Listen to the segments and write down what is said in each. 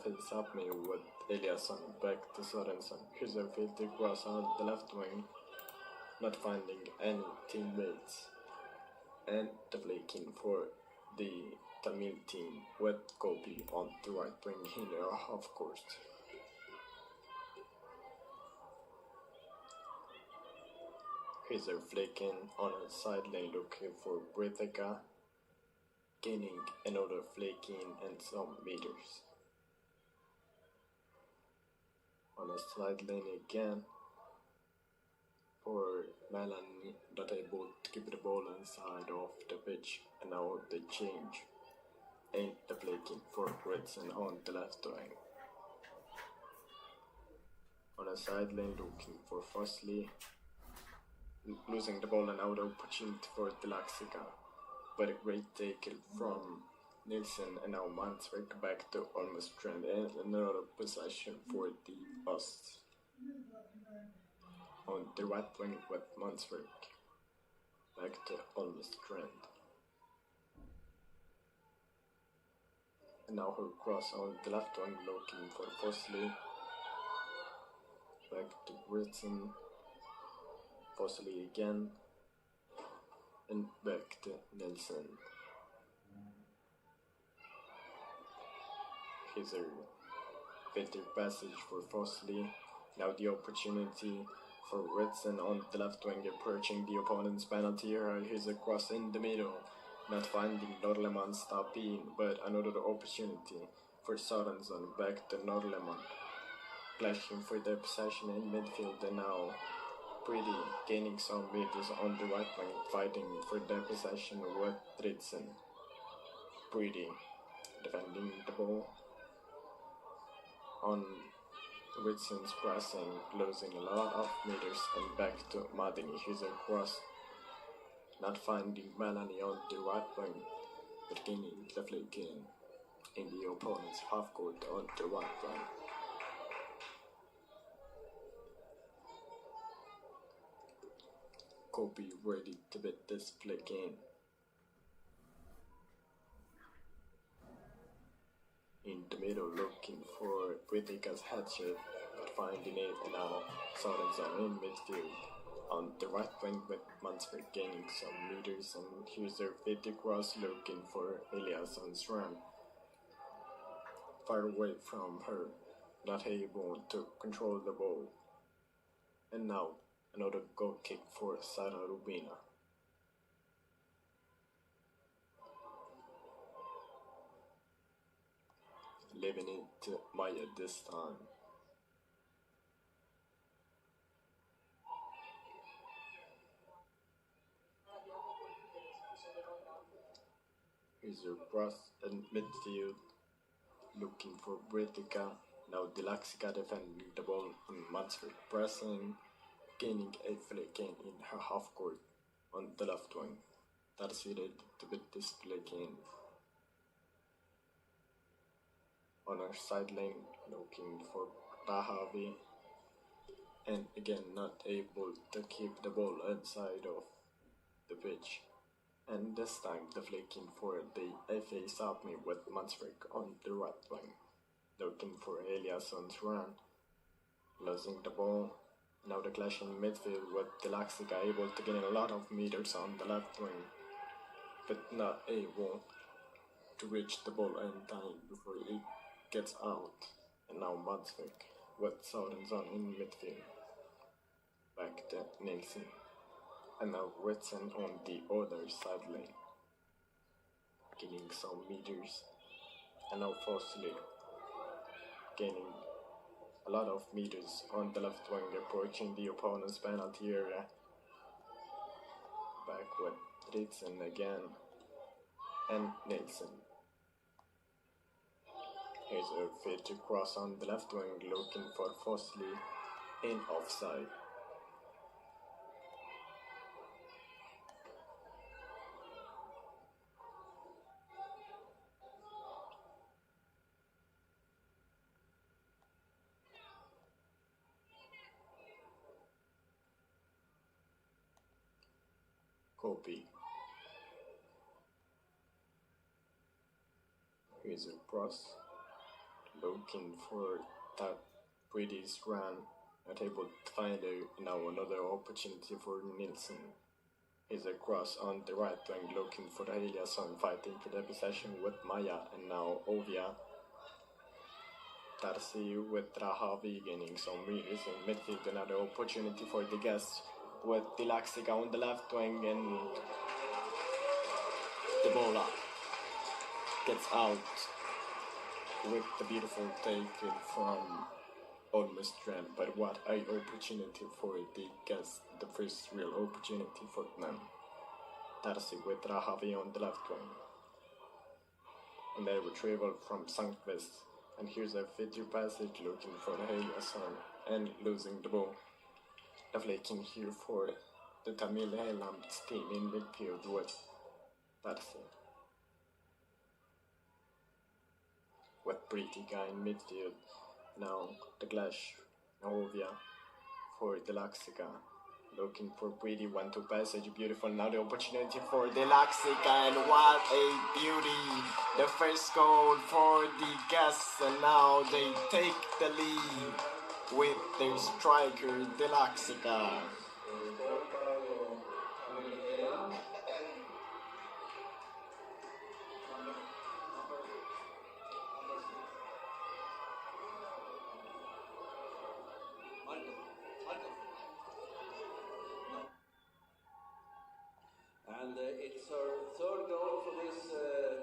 FA Sapmi with Eliasson back to Sorensen. Here's a filthy cross on the left wing, not finding any teammates, and the flaking for the Tamil team with Gopi on the right wing in the half court. Here's a flaking on a side lane looking for Brithika, gaining another flaking and some meters. On a side lane again for Melanie, not able to keep the ball inside of the pitch, and now they change. And the flaking for Ritson on the left wing. On a side lane looking for Fosley, losing the ball and now the opportunity for Delaxica, but a great tackle from Nilsson, and now Mansvik back to almost trend, and another possession for the Osts. On the right wing with Mansvik back to almost trend. And now her cross on the left wing looking for Fosley. Back to Britson. Fosley again. And back to Nelson. Here's a better passage for Fosley. Now the opportunity for Ritson on the left wing approaching the opponent's penalty area. Here's a cross in the middle. Not finding Norleman stop in, but another opportunity for Sorensen back to Norleman. Clashing for the possession in midfield, and now Pretty gaining some meters on the right wing, fighting for the possession with Ritson. Pretty defending the ball on Ritson's pressing, losing a lot of meters, and back to Madini. Here's a cross. Not finding Melanie on the right wing, but gaining the flick in the opponent's half court on the right wing. Kobe ready to beat this flick in. In the middle looking for Britika's headshot, but finding it, and now Sorensen in midfield. On the right wing with Mansberg gaining some meters, and here's a 50 cross looking for Eliasson's run. Far away from her, not able to control the ball. And now another goal kick for Sara Rubina. Leaving it to Maya this time. Here's a cross in midfield, looking for Britica. Now Delaxica defending the ball, and Mansfield pressing, gaining a flick in her half court on the left wing. That's it to beat this flick in. On our side lane, looking for Tahavi, and again not able to keep the ball inside of the pitch. And this time the flicking for the FA Sapmi with Mansvik on the right wing. Looking for Eliasson's run. Losing the ball. Now the clash in midfield with Delaxica able to gain a lot of meters on the left wing, but not able to reach the ball in time before it gets out. And now Mansvik with Sorensen in midfield. Back to Nilsson. And now Ritson on the other side lane, gaining some meters. And now Fosley gaining a lot of meters on the left wing, approaching the opponent's penalty area. Back with Ritson again, and Nilsson. Here's a fit to cross on the left wing, looking for Fosley in offside. Copy. Here's a cross, looking for that British run, not able to find it. Now another opportunity for Nilsson. Is a cross on the right wing looking for the Eliasson, fighting for the possession with Maya, and now Ovia. Darcy with Rahavi gaining some meters in midfield. Another opportunity for the guests with Dilaxica on the left wing, and the bola gets out with the beautiful take from almost Strand. But what a opportunity for the guests, the first real opportunity for them. Darcy with Rahavi on the left wing. And they retrieval from Sankvist. And here's a fitting passage looking for the Eliasson and losing the ball. The flaking here for the Tamil Eelam's team in midfield with Darcy. With Britica in midfield. Now the Clash, Ovia for the Laxica. Looking for pretty 1-2 passage, beautiful. Now the opportunity for the Laxica, and what a beauty! The first goal for the guests, and now they take the lead with their striker, the Laxica. And it's our third goal for this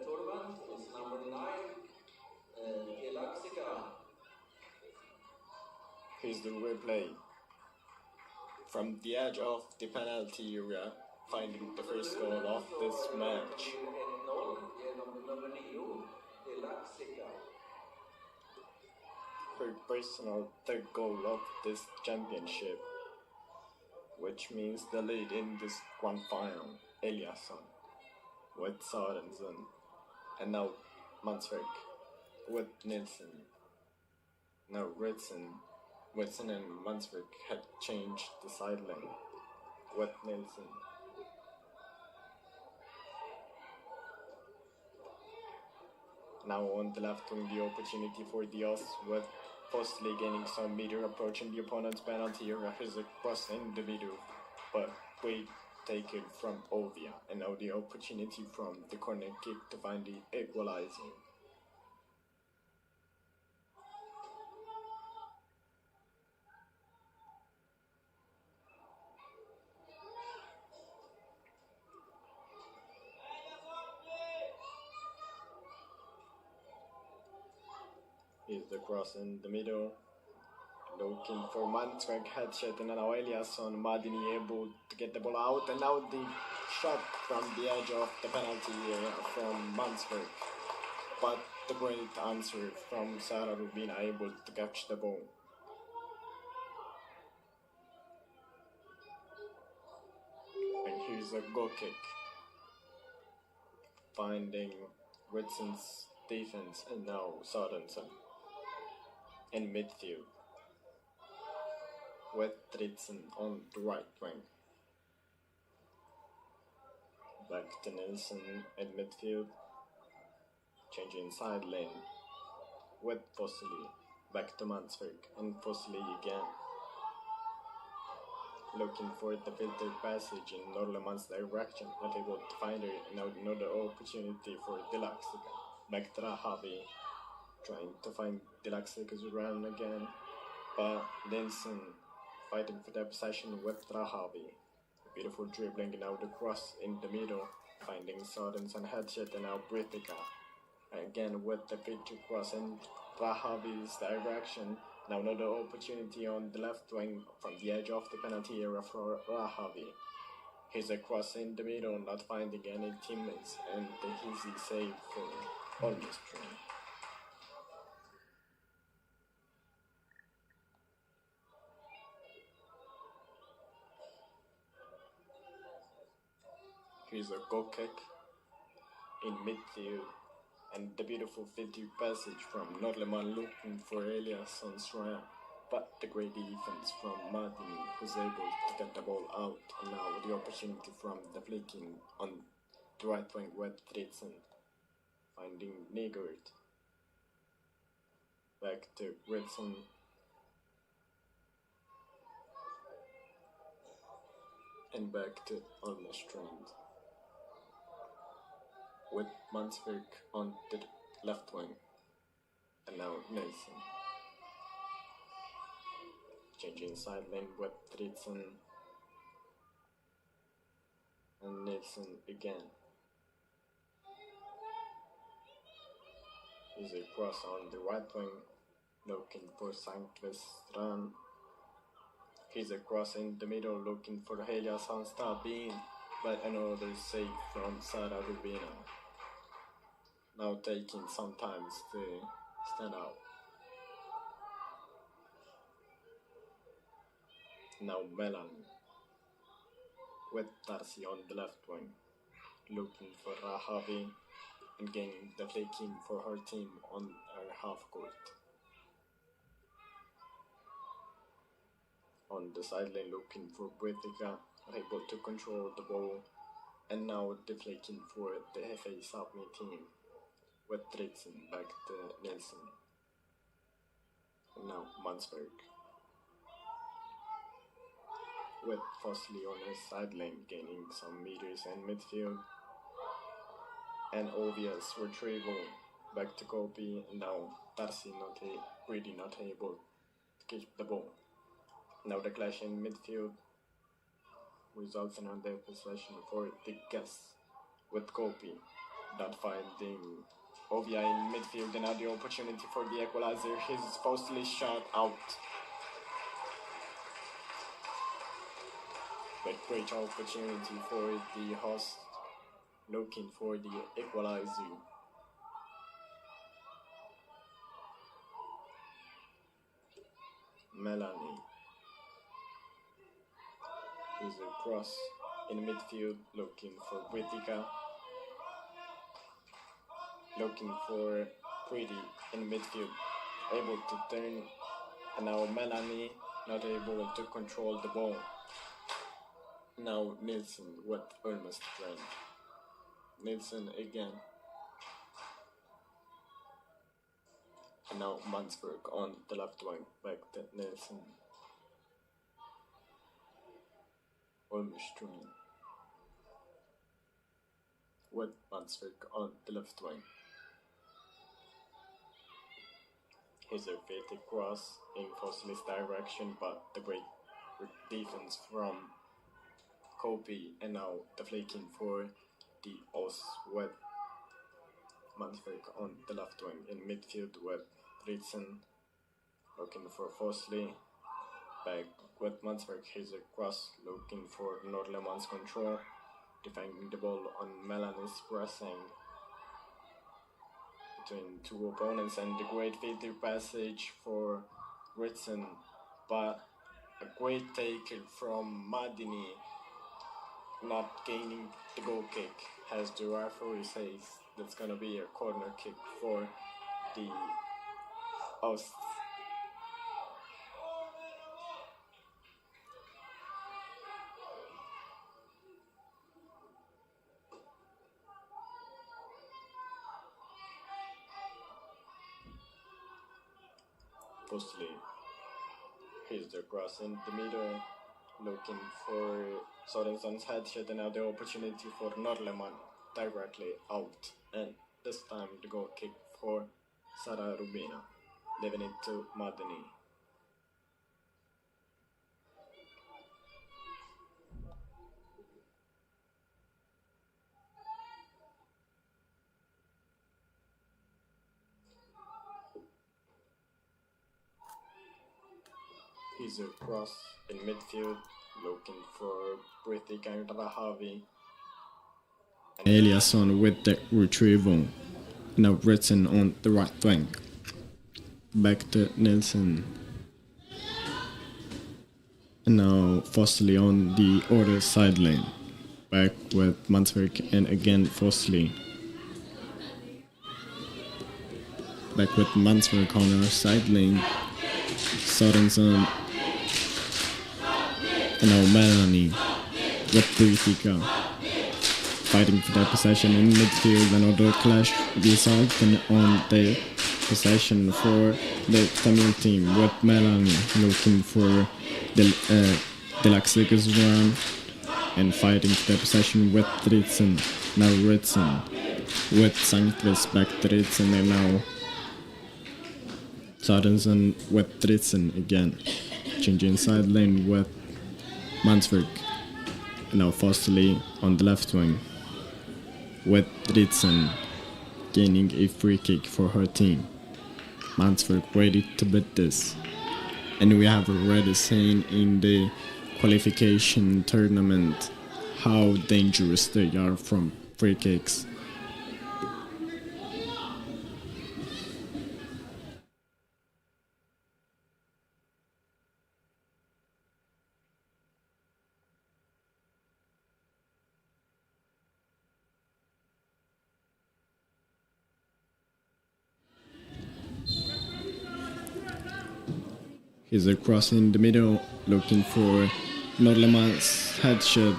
tournament. It's number 9, Elaxica. Here's the replay from the edge of the penalty area, finding the first goal of this match. Her personal third goal of this championship, which means the lead in this grand final. Eliasson with Sorensen, and now Mansvik with Nilsson. Now Whitson and Mansvik had changed the sideline with Nilsson. Now on the left wing, the opportunity for the Oss with Postly gaining some meter, approaching the opponent's penalty area. Here's a cross in the middle, but great take it from Ovia, and now the opportunity from the corner kick to find the equalizing. Here's the cross in the middle. Looking for Mansvik, headshot, and now Eliasson, Madini able to get the ball out, and now the shot from the edge of the penalty area from Mansvik. But the great answer from Sara Rubina, able to catch the ball. And here's a goal kick, finding Whitson's defense, and now Sorensen in midfield with Dritzen on the right wing. Back to Nilsson in midfield, changing side lane with Fossili. Back to Mansvik and Fossili again. Looking for the filtered passage in Norlemann's direction, not able to find her. Now another opportunity for Dilaxica. Back to Rahavi, trying to find Dilaxica's run again, but Nilsson fighting for the possession with Rahavi. Beautiful dribbling, and now the cross in the middle, finding Sorensen headshot, and now Britica. Again with the picture cross in Rahavi's direction. Now another opportunity on the left wing from the edge of the penalty area for Rahavi. Here's a cross in the middle, not finding any teammates, and the easy save for almost through. Here's a goal kick in midfield, and the beautiful 50 passage from Norlemann looking for Eliasson's run, but the great defense from Martin, who's able to get the ball out, and now the opportunity from the flicking on the right wing with Dritzen, finding Nigert. Back to Ritson. And back to almost trained. With Mansberg on the left wing. And now Nelson. Changing side lane with Ritson. And Nelson again. Is a cross on the right wing, looking for Sanctus Run. He's a cross in the middle, looking for Helias on Stabin, but another save from Sara Rubina. Now taking some time to stand out. Now Melanie with Darcy on the left wing, looking for Rahavi and gaining the flanking for her team on her half court. On the sideline looking for Britica, able to control the ball, and now the flanking for the FA Sapmi team with Ritson back to Nelson. And now Mansberg with Fosley on his sideline gaining some meters in midfield. And obvious retrieval back to Kopi, and now Darcy not able to keep the ball. Now the clash in midfield results in their possession for the guests with Kopi not finding Ovia in midfield, and now the opportunity for the equalizer. His Fosley shot out. But great opportunity for the host. Looking for the equalizer. Melanie is a cross in midfield, looking for Britica. Looking for Pretty in midfield, able to turn, and now Melanie not able to control the ball. Now Nilsson with almost friend. Nilsson again. And now Mansberg on the left wing, back to Nilsson. Almost trained. With Mansberg on the left wing. Here's a faded cross in Fosley's direction, but the great defense from Kopi, and now the flanking for the Oz with Mansberg on the left wing in midfield with Ritson looking for Fosley. Back with Mansberg, here's a cross looking for Nordlemann's control, defending the ball on Melanie's pressing between two opponents, and the great filter passage for Ritson, but a great take from Madini, not gaining the goal kick, as the referee says that's gonna be a corner kick for the hosts. Fosley, here's the cross in the middle, looking for Sorenson's headshot, and now the opportunity for Nordlemann directly out, and this time the goal kick for Sara Rubina, leaving it to Madani. Here's a cross in midfield, looking for Brithik and Rahavi. Eliasson with the retrieval. Now Ritson on the right flank. Back to Nelson. And now Fosley on the other side lane. Back with Mansberg and again Fosley. Back with Mansberg on our side lane. Sorensen. And now Melanie with Britica. Fighting for their possession in midfield. Another clash resulting on the possession for the Tamil team with Melanie looking for the Laxicus run and fighting for the possession with Ritsen. Now Ritsen with Sanctus back to Ritsen and now Sorensen with Ritsen again. Changing side lane with Mansberg. And now Fosterley on the left wing with Ritsen gaining a free kick for her team. Mansberg ready to beat this. And we have already seen in the qualification tournament how dangerous they are from free kicks. He's across in the middle, looking for Norleman's headshot,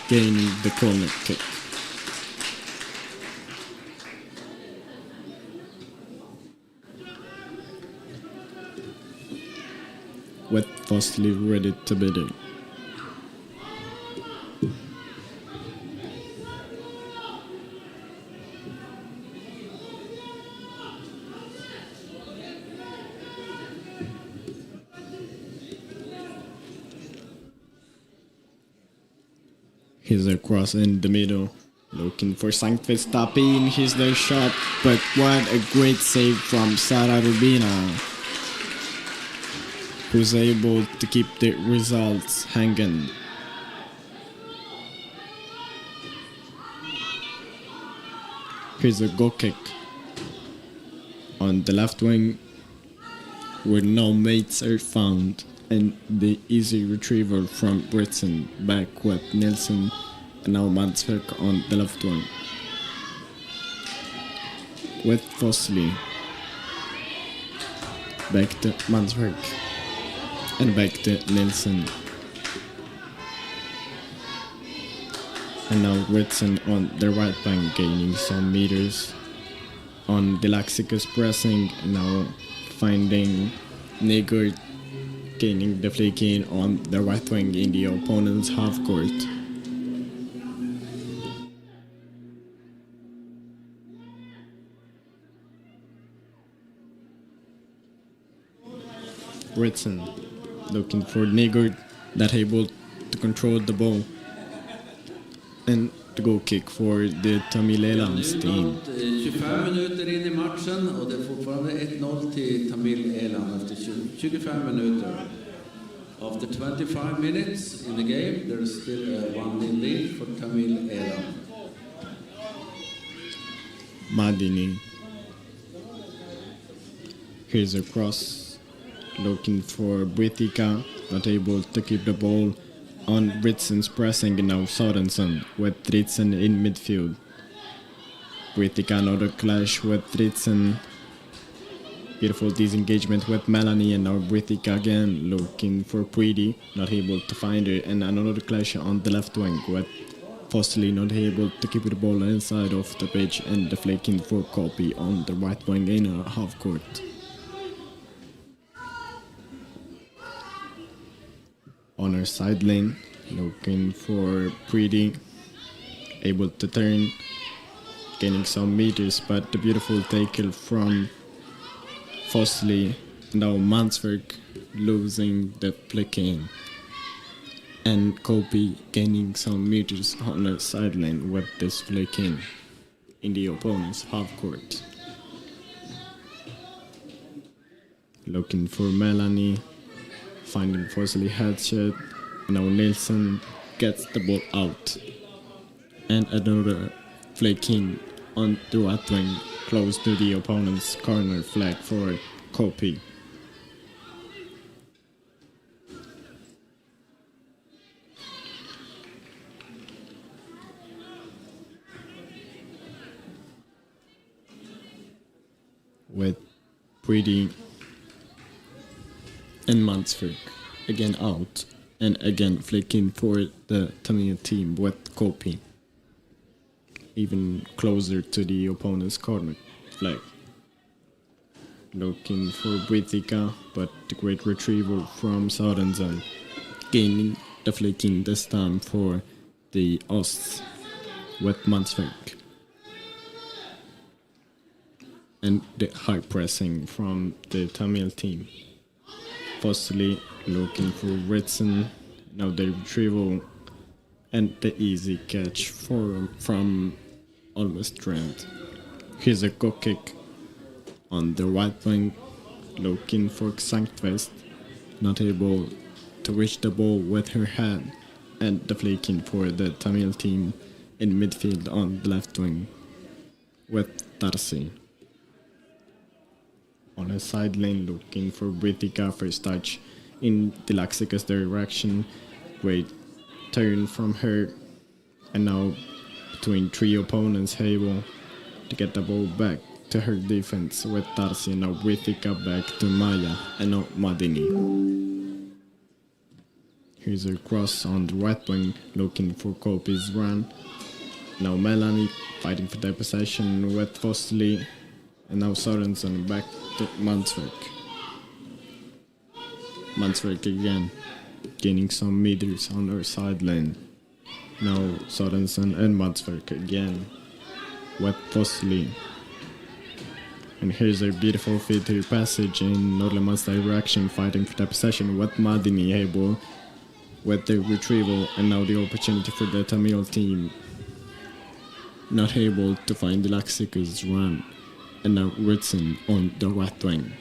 gaining the corner kick. With Fosterley ready to beat it. He's across in the middle, looking for Sanctus tapping. He's the shot, but what a great save from Sara Rubina, who's able to keep the results hanging. Here's a goal kick on the left wing, where no mates are found. And the easy retrieval from Britain back with Nilsson and now Mansberg on the left wing. With Fosterley. Back to Mansberg. And back to Nilsson. And now Britain on the right bank gaining some meters. On the Laxicus pressing, now finding Negert gaining the flick in on the right wing in the opponent's half court. Ritson looking for Negert, that able to control the ball. And the goal kick for the Tamil team. 25 minuter in I matchen och det är fortfarande 1-0 till Tamil Eelam efter 25 minuter. After 25 minutes in the game, there is still a 1-0 lead for Tamil Eelam. Madini. Here's a cross, looking for Britika, not able to keep the ball. On Ritson's pressing and now Sorensen with Ritsen in midfield. Britika another clash with Ritsen. Beautiful disengagement with Melanie and now Britika again looking for Pretty, not able to find her, and another clash on the left wing with Fosterley not able to keep the ball inside of the pitch and deflecting for Copy on the right wing in a half court. On her side lane, looking for Pretty, able to turn, gaining some meters, but the beautiful tackle from Fosterley. Now Mansberg losing the flick in, and Kopi gaining some meters on her side lane with this flick in the opponent's half court. Looking for Melanie, finding Fosterley headshot. Now Nilsson gets the ball out. And another flick in on the right wing, close to the opponent's corner flag for Kopi. With Pretty and Mansberg again out, and again flicking for the Tamil team with Kopi, even closer to the opponent's corner flag. looking for Britika, but the great retrieval from Sorensen, gaining the flanking this time for the Osts with Mansvik. And the high pressing from the Tamil team. Firstly, looking for Ritson, now the retrieval and the easy catch from almost Trent. Here's a go kick on the right wing, looking for Sanktvist, not able to reach the ball with her hand, and the flanking for the Tamil team in midfield on the left wing with Darcy. On a side lane, looking for Britika first touch in the Laxika's direction. Great turn from her, and now between three opponents, able to get the ball back to her defense with Darcy. Now Britika back to Maya, and now Madini. Here's a cross on the right wing, looking for Kopi's run. Now Melanie fighting for their possession with Fosley. And now Sorensen back to Mansvik. Mansvik again, gaining some meters on her side lane. Now Sorensen and Mansvik again with Fosley. And here's a beautiful feed-through passage in Norleman's direction, fighting for the possession with Madini able with the retrieval, and now the opportunity for the Tamil team. Not able to find the Laxika's run. And now Ritson on the right wing.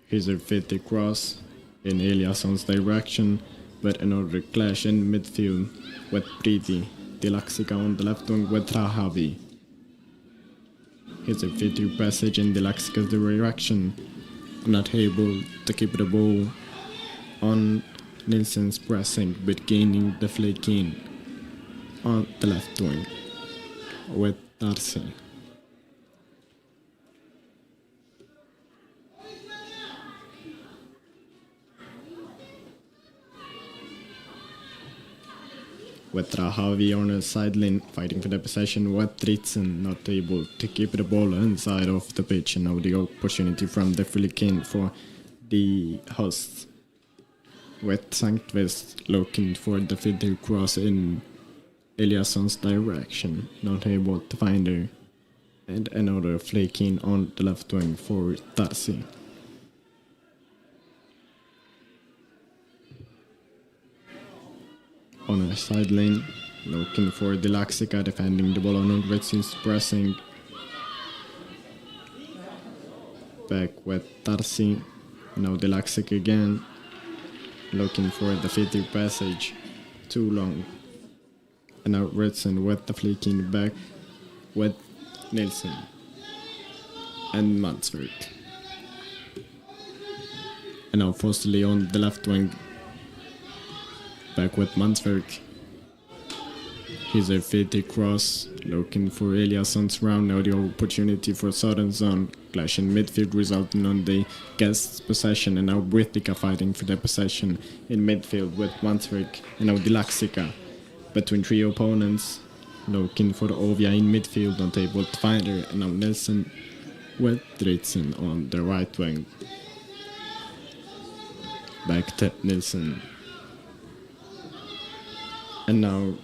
Here's a fit cross in Eliasson's direction, but another clash in midfield with Preeti. The Laxika on the left wing with Rahavi. Here's a fit passage in the Laxika's direction, not able to keep the ball on Nilsson's pressing, but gaining the flanking on the left wing with Darcy. With Rahavi on the sideline fighting for the possession with Ritson not able to keep the ball inside of the pitch, and now the opportunity from the flanking for the hosts with Sanktvist looking for the feeder cross in Eliasson's direction, not able to find her, and another flanking on the left wing for Darcy. On her side lane, looking for the Laxika, defending the ball on Ritson's pressing. Back with Darcy, now the Laxika again, looking for the feeder passage, too long. And now Ritson with the flanking back with Nilsson and Mansvik. And now Fosley on the left wing, back with Mansvik. Here's a fitty cross, looking for Eliasson's round. Now the opportunity for Sorensen, clash in midfield resulting on the guest's possession, and now Britika fighting for their possession in midfield with Mansvik, and now the Laxika. Between three opponents, looking for Ovia in midfield, not able to find her, and now Nilsson with Ritson on the right wing. Back to Nilsson. And now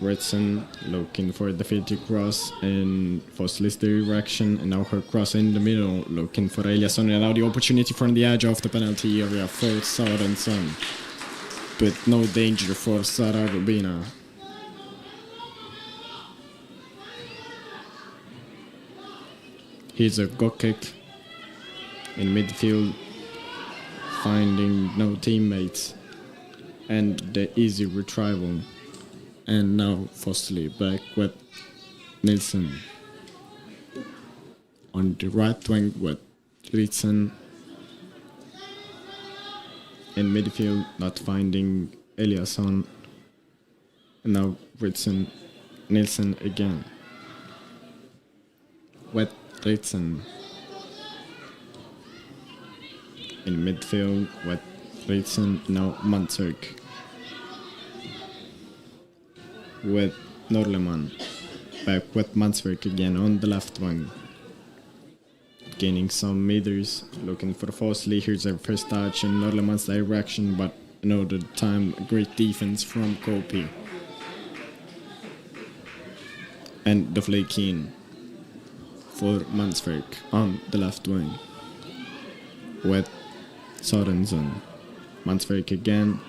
Ritson looking for the 50 cross in Fosley's direction, and now her cross in the middle, looking for Eliasson, and now the opportunity from the edge of the penalty area for Sorensen. But no danger for Sara Rubina. Here's a go kick in midfield, finding no teammates, and the easy retrieval. And now Fosley back with Nilsson on the right wing with Ritson in midfield, not finding Eliasson. And now Ritson, Nilsson again with Ritson in midfield with Ritson, now Mansvik with Norleman, back with Mansvik again on the left wing. gaining some meters, looking for falsely. Here's their first touch in Norleman's direction, but another time great defense from Kopi. And the flick in for Mansverk on the left wing with Sorensen. Mansverk again,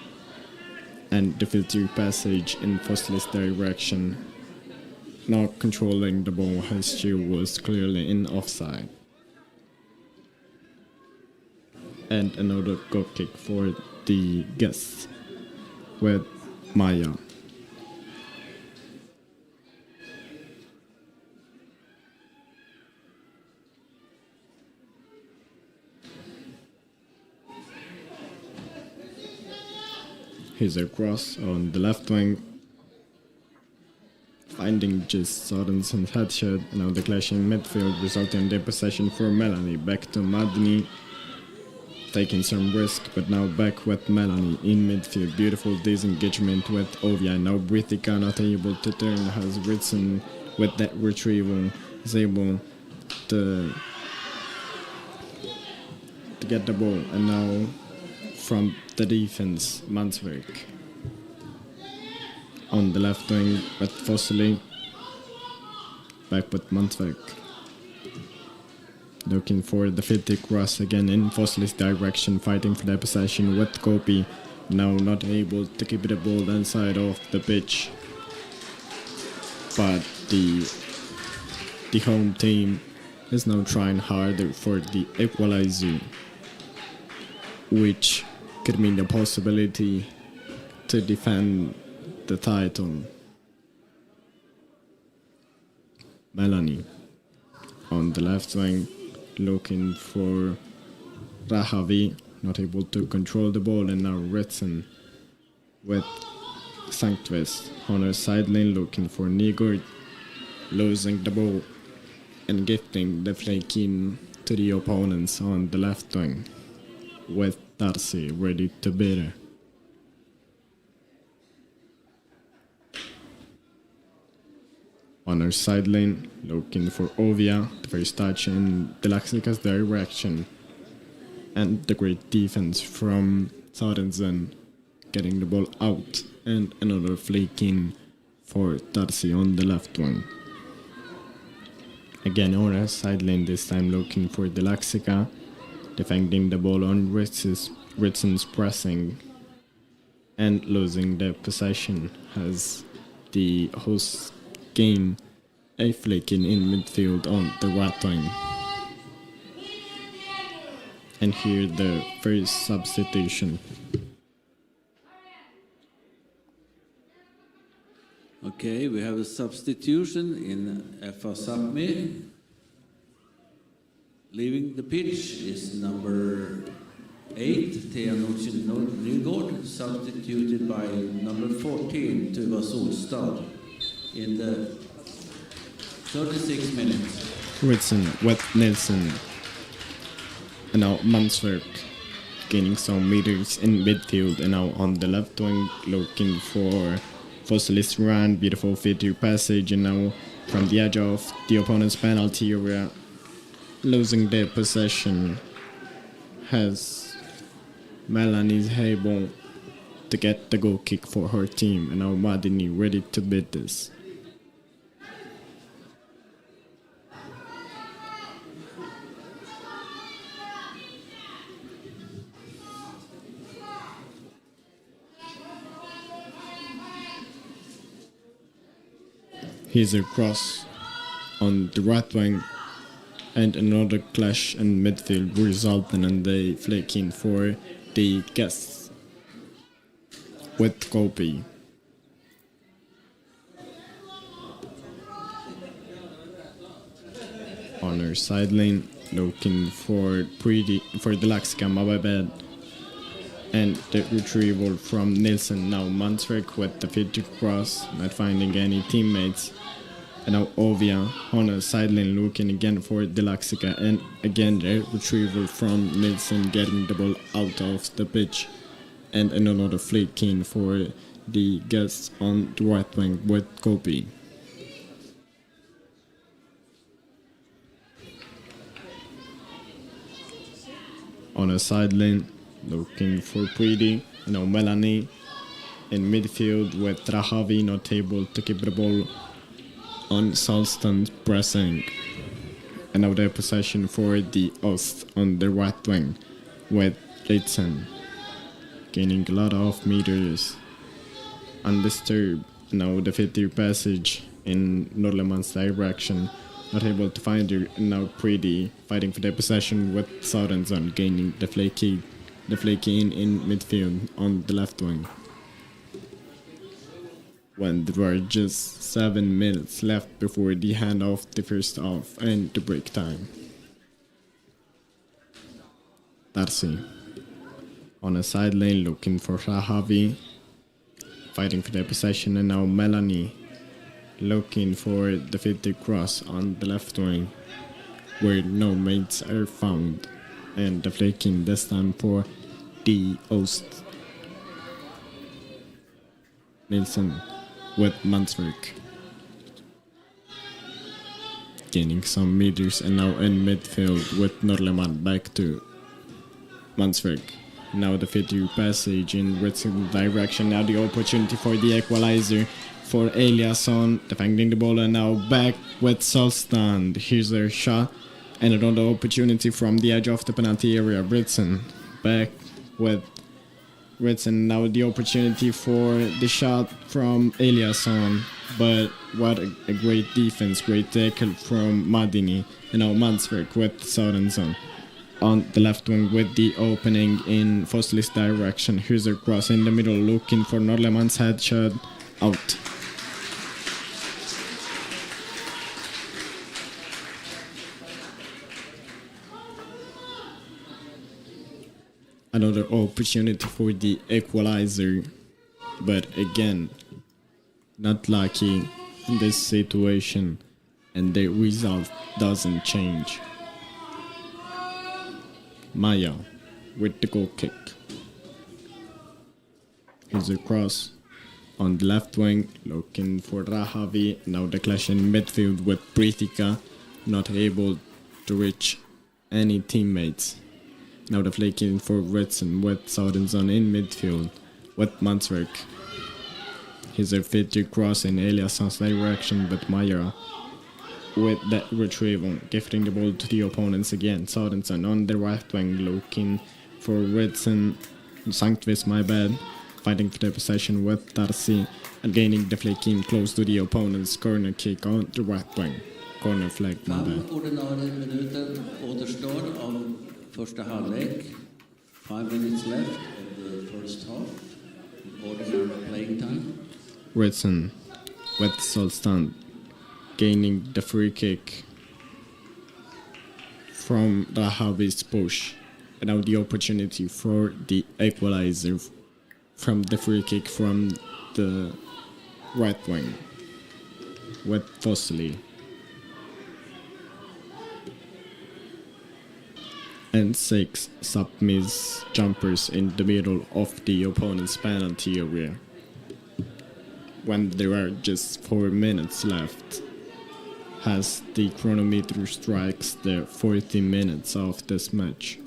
and the filter passage in Fossley's direction. Not controlling the ball, as she was clearly in offside. And another goal kick for the guests with Maya. Here's a cross on the left wing, finding just Sorensen's headshot. Now the clash in midfield, resulting in the possession for Melanie. Back to Madni, taking some risk, but now back with Melanie in midfield. Beautiful disengagement with Ovia. Now Britika not able to turn, has Ritson with that retrieval, is able to get the ball, and now from the defense, Mansverk on the left wing with Fossili. Back with Mansverk, looking for the 50 cross again in Fossili's direction, fighting for the possession with Kopi. Now not able to keep the ball inside of the pitch, but the home team is now trying harder for the equalizer, which could mean the possibility to defend the title. Melanie on the left wing, looking for Rahavi, not able to control the ball, and now Ritson with Sanctves on her sideline, looking for Nigord, losing the ball and gifting the flank in to the opponents on the left wing with Darcy ready to beat her. On her sideline, looking for Ovia, the first touch in the Laxika's direction, and the great defense from Sorensen, getting the ball out, and another flick in for Darcy on the left wing. Again on her sideline, this time looking for the Laxika, defending the ball on Ritson's pressing and losing the possession as the hosts gain a flick in midfield on the right wing. And here the first substitution. Okay, we have a substitution in FA Sapmi. Leaving the pitch is number 8, Thea Nygård, substituted by number 14, Tuva Solstad, in the 36 minutes. Ritson with Nilsson. And now Mansverk gaining some meters in midfield, and now on the left wing looking for Fossilis Rand. Beautiful fit-through passage, and now from the edge of the opponent's penalty area, losing their possession, has Melanie able to get the goal kick for her team, and now Madini ready to beat this. Here's a cross on the right wing, and another clash in midfield resulting in the flick in for the guests with Kopi. On her sideline, looking for the Laxika Mababed, and the retrieval from Nilsson. Now Mansverk with the fit to cross, not finding any teammates. And now Ovia on a sideline looking again for the Laxika, and again the retrieval from Nilsson, getting the ball out of the pitch. And another flick in for the guests on the right wing with Kopi. on a sideline, looking for Pretty, Melanie. In midfield with Rahavi not able to keep the ball on Solston pressing. And now the possession for the Ost on the right wing with Ritzen gaining a lot of meters undisturbed. Now the 50 passage in Norlemann's direction, not able to find her. And now Pretty fighting for the possession with Sorensen gaining the flaky in midfield on the left wing. When there were just 7 minutes left before the handoff, the first half and the break time. Darcy on a sideline looking for Rahavi, fighting for the possession, and now Melanie looking for the 50 cross on the left wing, where no mates are found, and the flaking this time for the Ost. Nilsson with Mansverk gaining some meters, and now in midfield with Norlemann back to Mansverk. Now the 50 passage in Ritzen's direction. Now the opportunity for the equalizer for Eliasson defending the ball, and now back with Solstand. Here's their shot and another opportunity from the edge of the penalty area. Ritzen back with Ritzen. Now the opportunity for the shot from Eliasson, but what a great defense, great tackle from Madini. And now Mansverk with Sorensen on the left wing with the opening in Fosli's direction. Here's a cross in the middle looking for Norlemann's headshot, out. Another opportunity for the equalizer, but again, not lucky in this situation, and the result doesn't change. Maya with the goal kick. Here's a cross on the left wing, looking for Rahavi. Now the clash in midfield with Pritika, not able to reach any teammates. Now the flaking for Ritzen with Sorensen in midfield with Mansverk. Here's a 50 cross in Eliasson's direction, but Maya with that retrieval, gifting the ball to the opponents again. Sorensen on the right wing looking for Ritzen. Sanctvis, my bad, fighting for the possession with Darcy and gaining the flaking close to the opponent's corner kick on the right wing. Corner flag, my bad. Ordinarie minuter återstår av första halvlek. 5 minutes left of the first half. Ordinary playing time. Ritzen with Solstand gaining the free kick from Rahavi's push. And now the opportunity for the equalizer from the free kick from the right wing with Fosli. And 6 Sapmi's jumpers in the middle of the opponent's penalty area. When there are just 4 minutes left, as the chronometer strikes the 40 minutes of this match.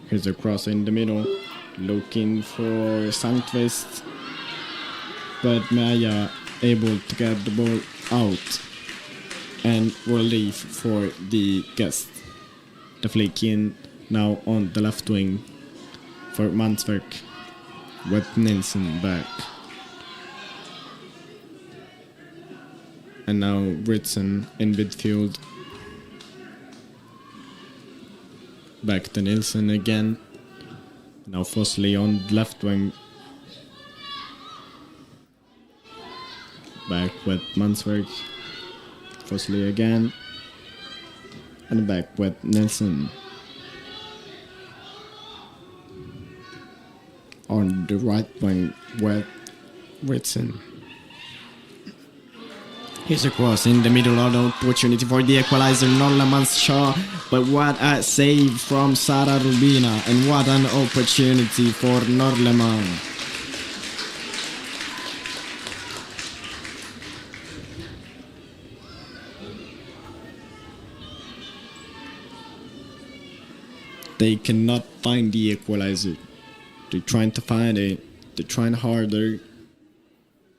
Here's a cross in the middle, looking for Sankvist, but Maya able to get the ball out, and relief for the guest. The flick in now on the left wing for Mansverk with Nilsson back. And now Ritzen in midfield. Back to Nilsson again. Now Fosli on the left wing. Back with Mansverk. Fosli again. And back with Nilsson. On the right wing with Ritzen. Here's a cross in the middle of the opportunity for the equalizer, Norlemann's shot, but what a save from Sara Rubina, and what an opportunity for Norlemann. they cannot find the equalizer. They're trying to find it, they're trying harder,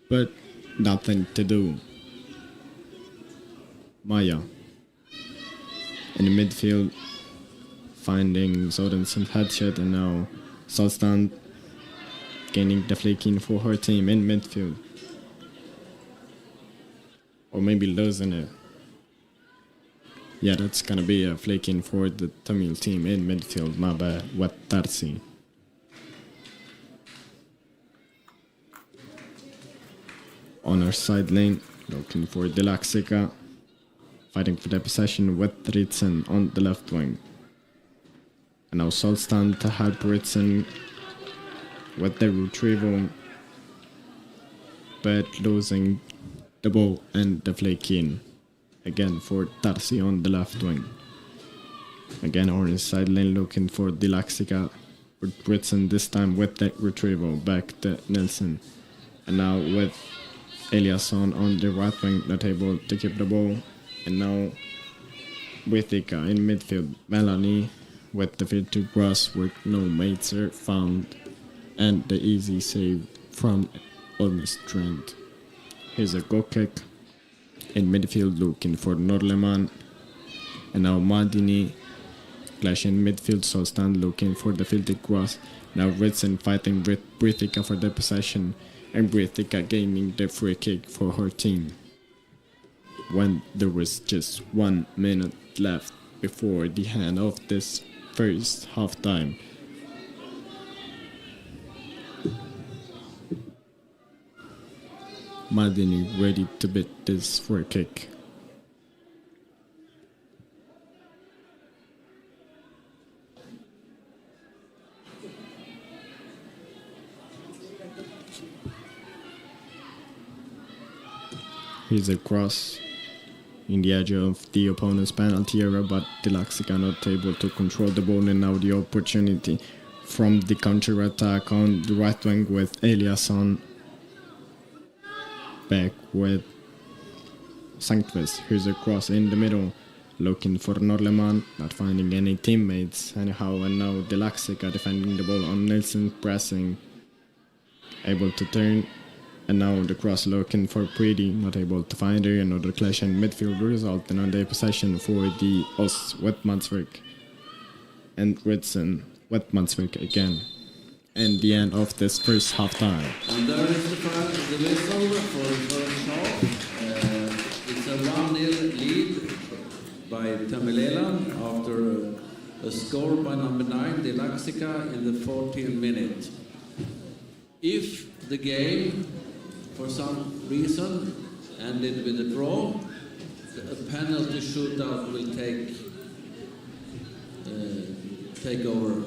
but nothing to do. Maya in the midfield, finding Sorensen's headshot, and now Solstan gaining the flanking for her team in midfield. Or maybe losing it. Yeah, that's gonna be a flanking for the Tamil team in midfield. My bad. What Tarsi. On our side lane, looking for Dilaxica, fighting for the possession with Ritsen on the left wing. And now Solstan to help Ritsen with the retrieval, but losing the ball and the flanking. Again for Tarsi on the left wing. Again on his side lane looking for Dilaxica with Ritsen, this time with the retrieval back to Nelson. And now with Eliasson on the right wing, not able to keep the ball. And now Withika in midfield. Melanie with the field to cross with no mates are found. And the easy save from Olmis Trent. Here's a goal kick in midfield looking for Norleman. And now Maldini clash in midfield, so stand looking for the field to cross. Now Ritsen fighting with Brithika for the possession, and Brithika gaining the free kick for her team. When there was just 1 minute left before the end of this first half time. Maldini ready to beat this free kick. Here's a cross in the edge of the opponent's penalty area, but Dilaxica not able to control the ball, and now the opportunity from the counter-attack on the right wing with Eliasson. Back with Sanctvis. Here's a cross in the middle, looking for Norleman, not finding any teammates anyhow, and now Dilaxica defending the ball on Nelson, pressing, able to turn, and now the cross looking for Pretty, not able to find her. Another clash in midfield resulting on the possession for the Oss with Mansvik and Ritsen with Mansvik again. And the end of this first half time. And there is the whistle for the first half. It's a 1-0 lead by Eelam after a score by number 9, Dilaxica, in the 14th minute. If the game, for some reason, ended with a draw, a penalty shootout will take over.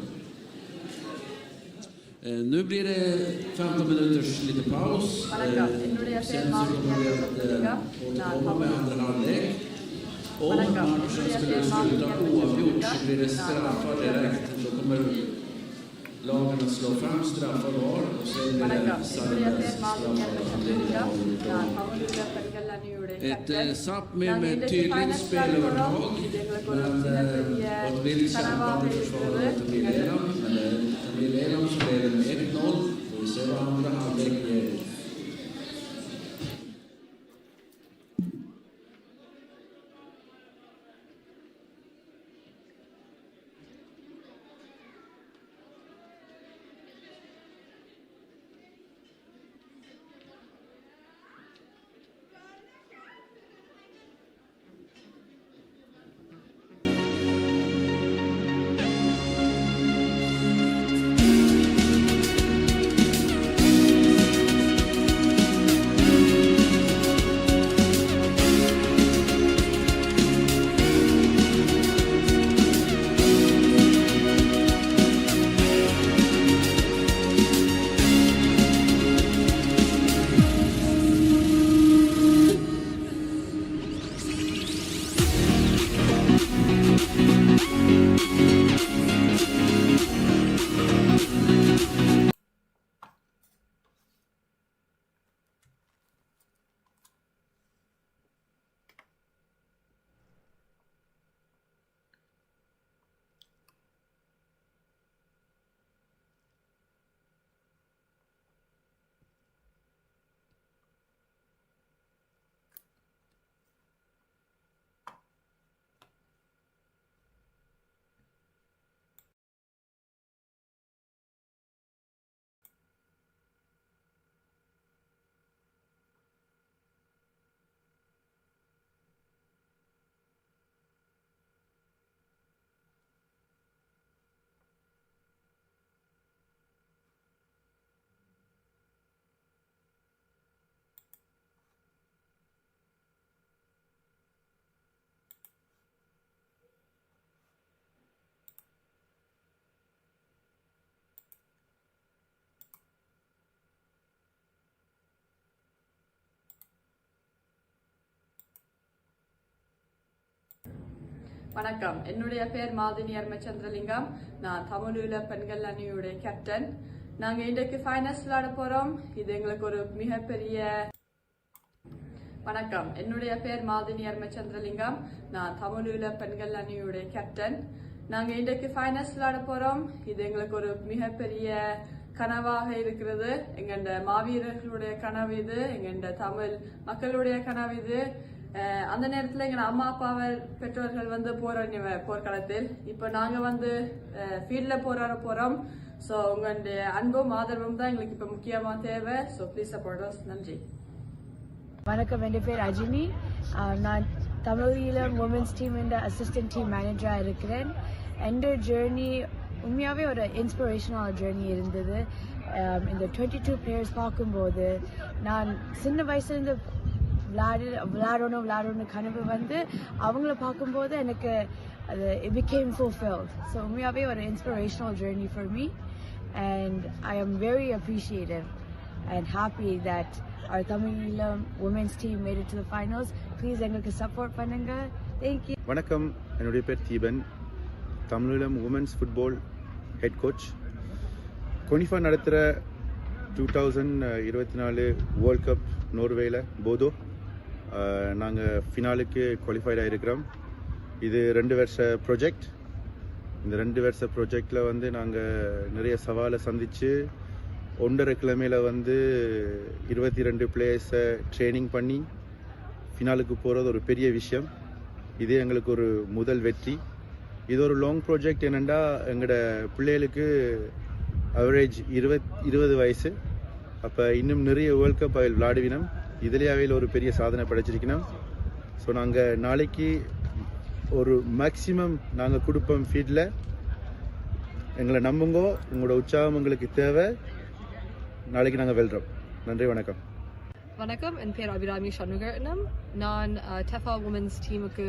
Nu blir det 15 minuters lite paus. Sen så kommer vi att återkomma med andra halvlek. Om matchen skulle sluta oavgjort så blir det straffar direkt. Då kommer lagen att slå fram straffar var och sen blir det Sarnes straffar. Ett Sapmi med tydligt spelövertag, men ett vilt kämpande försvar av Eelam. Eelam som leder med 1-0. Vi ser vad andra halvlek ger. வணக்கம், என்னுடைய பேர் மாதினி அர்மச்சந்திரலிங்கம். நான் தமிழீழ பெண்கள் அணியுடைய captain. நாங்க இன்றைக்கு finals விளையாட போறோம். இது எங்களுக்கு ஒரு மிகப்பெரிய வணக்கம், என்னுடைய பேர் மாதினி அர்மச்சந்திரலிங்கம். நான் தமிழீழ பெண்கள் அணியுடைய கேப்டன். நாங்க இன்றைக்கு ஃபைனல்ஸ் விளையாட போறோம். இது எங்களுக்கு ஒரு மிகப்பெரிய கனவாக இருக்கிறது. எங்க மாவீரர்களுடைய கனவு இது, எங்க தமிழ் மக்களுடைய கனவு இது. அந்த நேரத்தில் எங்க அம்மா அப்பாவை பெற்றோர்கள் வந்து போர்க்களத்தில். இப்போ நாங்க வந்து ஃபீல்ட்ல போறோம். ஸோ உங்களுடைய அன்பும் ஆதரவும் தான் எங்களுக்கு இப்போ முக்கியமா தேவை. So please support us. நன்றி. வணக்கம், என் பேர் அஜினி. நான் தமிழீழம் உமன்ஸ் டீம் அசிஸ்டன்ட் டீம் மேனேஜராக இருக்கிறேன். எந்த ஜேர்னி உண்மையாகவே ஒரு இன்ஸ்பிரேஷனல் ஜேர்னி இருந்தது. இந்த 22 பிளேயர்ஸ் பார்க்கும்போது நான் சின்ன வயசுலேருந்து விளையாடணும் கனவு வந்து அவங்கள பார்க்கும்போது எனக்கு அது it became fulfilled. So உண்மையாகவே ஒரு inspirational journey for me, and I am very appreciative and happy that our Tamil women's team made it to the finals. Please எங்களுக்கு சப்போர்ட் பண்ணுங்க. Thank you. வணக்கம், என்னுடைய பேர் Deepan. Tamil Eelam women's football head coach. CONIFA நடத்துகிற 2024 world cup நோர்வேயில் போதோ நாங்கள் ஃபினாலுக்கு குவாலிஃபைடாக இருக்கிறோம். இது 2 வருஷ ப்ராஜெக்ட். இந்த 2 வருஷ ப்ராஜெக்டில் வந்து நாங்கள் நிறைய சவாலை சந்தித்து 1.5 கிழமையில் வந்து 22 பிளேயர்ஸை ட்ரைனிங் பண்ணி ஃபினாலுக்கு போகிறது ஒரு பெரிய விஷயம். இது எங்களுக்கு ஒரு முதல் வெற்றி. இது ஒரு லாங் ப்ராஜெக்ட். என்னென்னா எங்களோட பிள்ளைகளுக்கு அவரேஜ் 20 வயசு. அப்போ இன்னும் நிறைய வேர்ல்ட் கப் அவையில் விளையாடுவினோம். இதிலே அவையில் ஒரு பெரிய சாதனை படைச்சிருக்கணும். ஸோ நாங்கள் நாளைக்கு ஒரு மேக்சிமம் நாங்கள் கொடுப்போம் ஃபீல்டில். எங்களை நம்புங்கோ, உங்களோட உற்சாகம் எங்களுக்கு தேவை. நாளைக்கு நாங்கள் வெல்றோம். நன்றி, வணக்கம். வணக்கம், என் பேர் அபிராமி சண்முகரட்னம். நான் டெஃபா உமன்ஸ் டீமுக்கு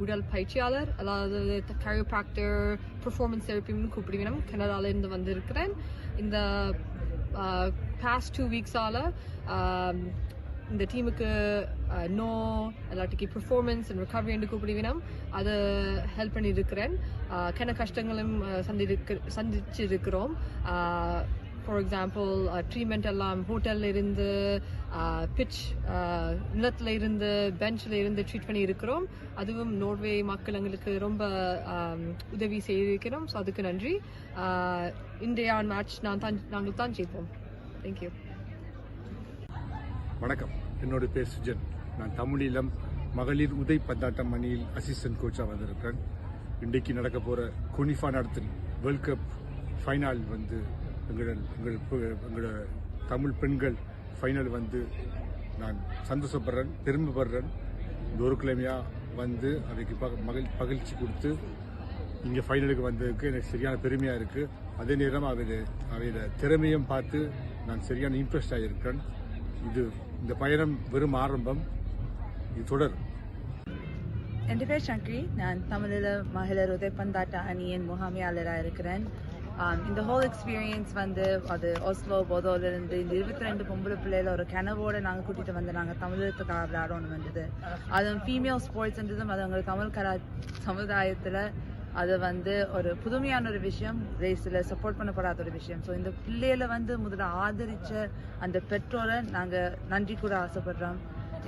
உடல் பயிற்சியாளர், அதாவது கைரோப்ராக்டர், பெர்ஃபார்மன்ஸ் தெரப்பின்னு கூப்பிடுவினோம். கனடாலேருந்து வந்திருக்கிறேன். இந்த பாஸ்ட் 2 வீக்ஸால் இந்த டீமுக்கு எல்லாத்துக்கு பெர்ஃபார்மன்ஸ் அண்ட் ரெக்கவரி என்று கூப்பிடுவினோம். அதை ஹெல்ப் பண்ணியிருக்கிறேன். கன கஷ்டங்களும் சந்திச்சிருக்கிறோம். ஃபார் எக்ஸாம்பிள் ட்ரீட்மெண்ட் எல்லாம் ஹோட்டலில் இருந்து, பிட்ச் நிலத்தில் இருந்து, பெஞ்சில் இருந்து ட்ரீட் பண்ணி இருக்கிறோம். அதுவும் நோர்வே மக்கள் எங்களுக்கு ரொம்ப உதவி செய்திருக்கிறோம். ஸோ அதுக்கு நன்றி. இந்தியா மேட்ச் நாங்கள் தான் ஜெயிப்போம். தேங்க்யூ. வணக்கம், என்னோட பேர் சுஜன். நான் தமிழீழம் மகளிர் உதை பந்தாட்டம் அணியில் அசிஸ்டன்ட் கோச்சாக வந்திருக்கிறேன். இன்றைக்கு நடக்க போகிற CONIFA நடத்தும் வேர்ல்ட் கப் ஃபைனல் வந்து எங்களோட தமிழ் பெண்கள் ஃபைனல் வந்து நான் சந்தோஷப்படுறேன், பெருமைப்படுறேன். இந்த ஒரு கிழமையாக வந்து அவைக்கு மகிழ்ச்சி கொடுத்து இங்கே ஃபைனலுக்கு வந்ததுக்கு எனக்கு சரியான பெருமையாக இருக்குது. அதே நேரம் அவையோட திறமையும் பார்த்து நான் சரியான இம்ப்ரெஸ்ட் ஆகியிருக்கேன். இந்த பயணம் வெறும் ஆரம்பம், இது தொடரும். என் பேர் சங்கரி. நான் தமிழீழ மகளிர் உதைப்பந்தாட்ட அணியின் முகாமையாளராக இருக்கிறேன். இந்த ஹோல் எக்ஸ்பீரியன்ஸ் வந்து அது ஓஸ்லோ போதோலேருந்து இந்த 22 பொம்பளை பிள்ளையில ஒரு கனவோடு நாங்கள் கூட்டிகிட்டு வந்து நாங்கள் தமிழகத்துக்காக விளையாடணும் வந்தது. அதுவும் ஃபீமேல் ஸ்போர்ட்ஸ்ன்றதும் அது எங்கள் தமிழ் சமுதாயத்தில் அது வந்து ஒரு புதுமையான ஒரு விஷயம், ரேஸில் சப்போர்ட் பண்ணப்படாத ஒரு விஷயம். ஸோ இந்த பிள்ளைகளை வந்து முதல்ல ஆதரித்த அந்த பெற்றோரை நாங்கள் நன்றி கூட ஆசைப்படுறோம்.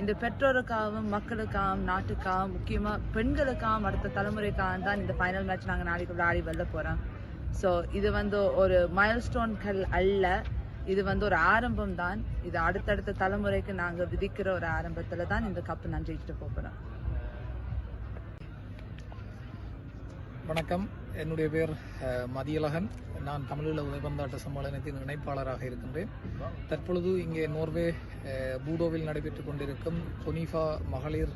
இந்த பெற்றோருக்காகவும் மக்களுக்காகவும் நாட்டுக்காகவும் முக்கியமாக பெண்களுக்காகவும் அடுத்த தலைமுறைக்காகவும் தான் இந்த ஃபைனல் மேட்ச் நாங்கள் நாளைக்கு விளையாடி வெல்ல போகிறோம். ஸோ இது வந்து ஒரு மைல்ஸ்டோன்கள் அல்ல, இது வந்து ஒரு ஆரம்பம் தான். இது அடுத்தடுத்த தலைமுறைக்கு நாங்கள் விதிக்கிற ஒரு ஆரம்பத்தில் தான் இந்த கப்பு நன்றிட்டு போகிறோம். வணக்கம், என்னுடைய பேர் மதியழகன். நான் தமிழீழ உதைப்பந்தாட்ட சம்மேளனத்தின் இணைப்பாளராக இருக்கின்றேன். தற்பொழுது இங்கே நோர்வே பூடோவில் நடைபெற்றுக் கொண்டிருக்கும் CONIFA மகளிர்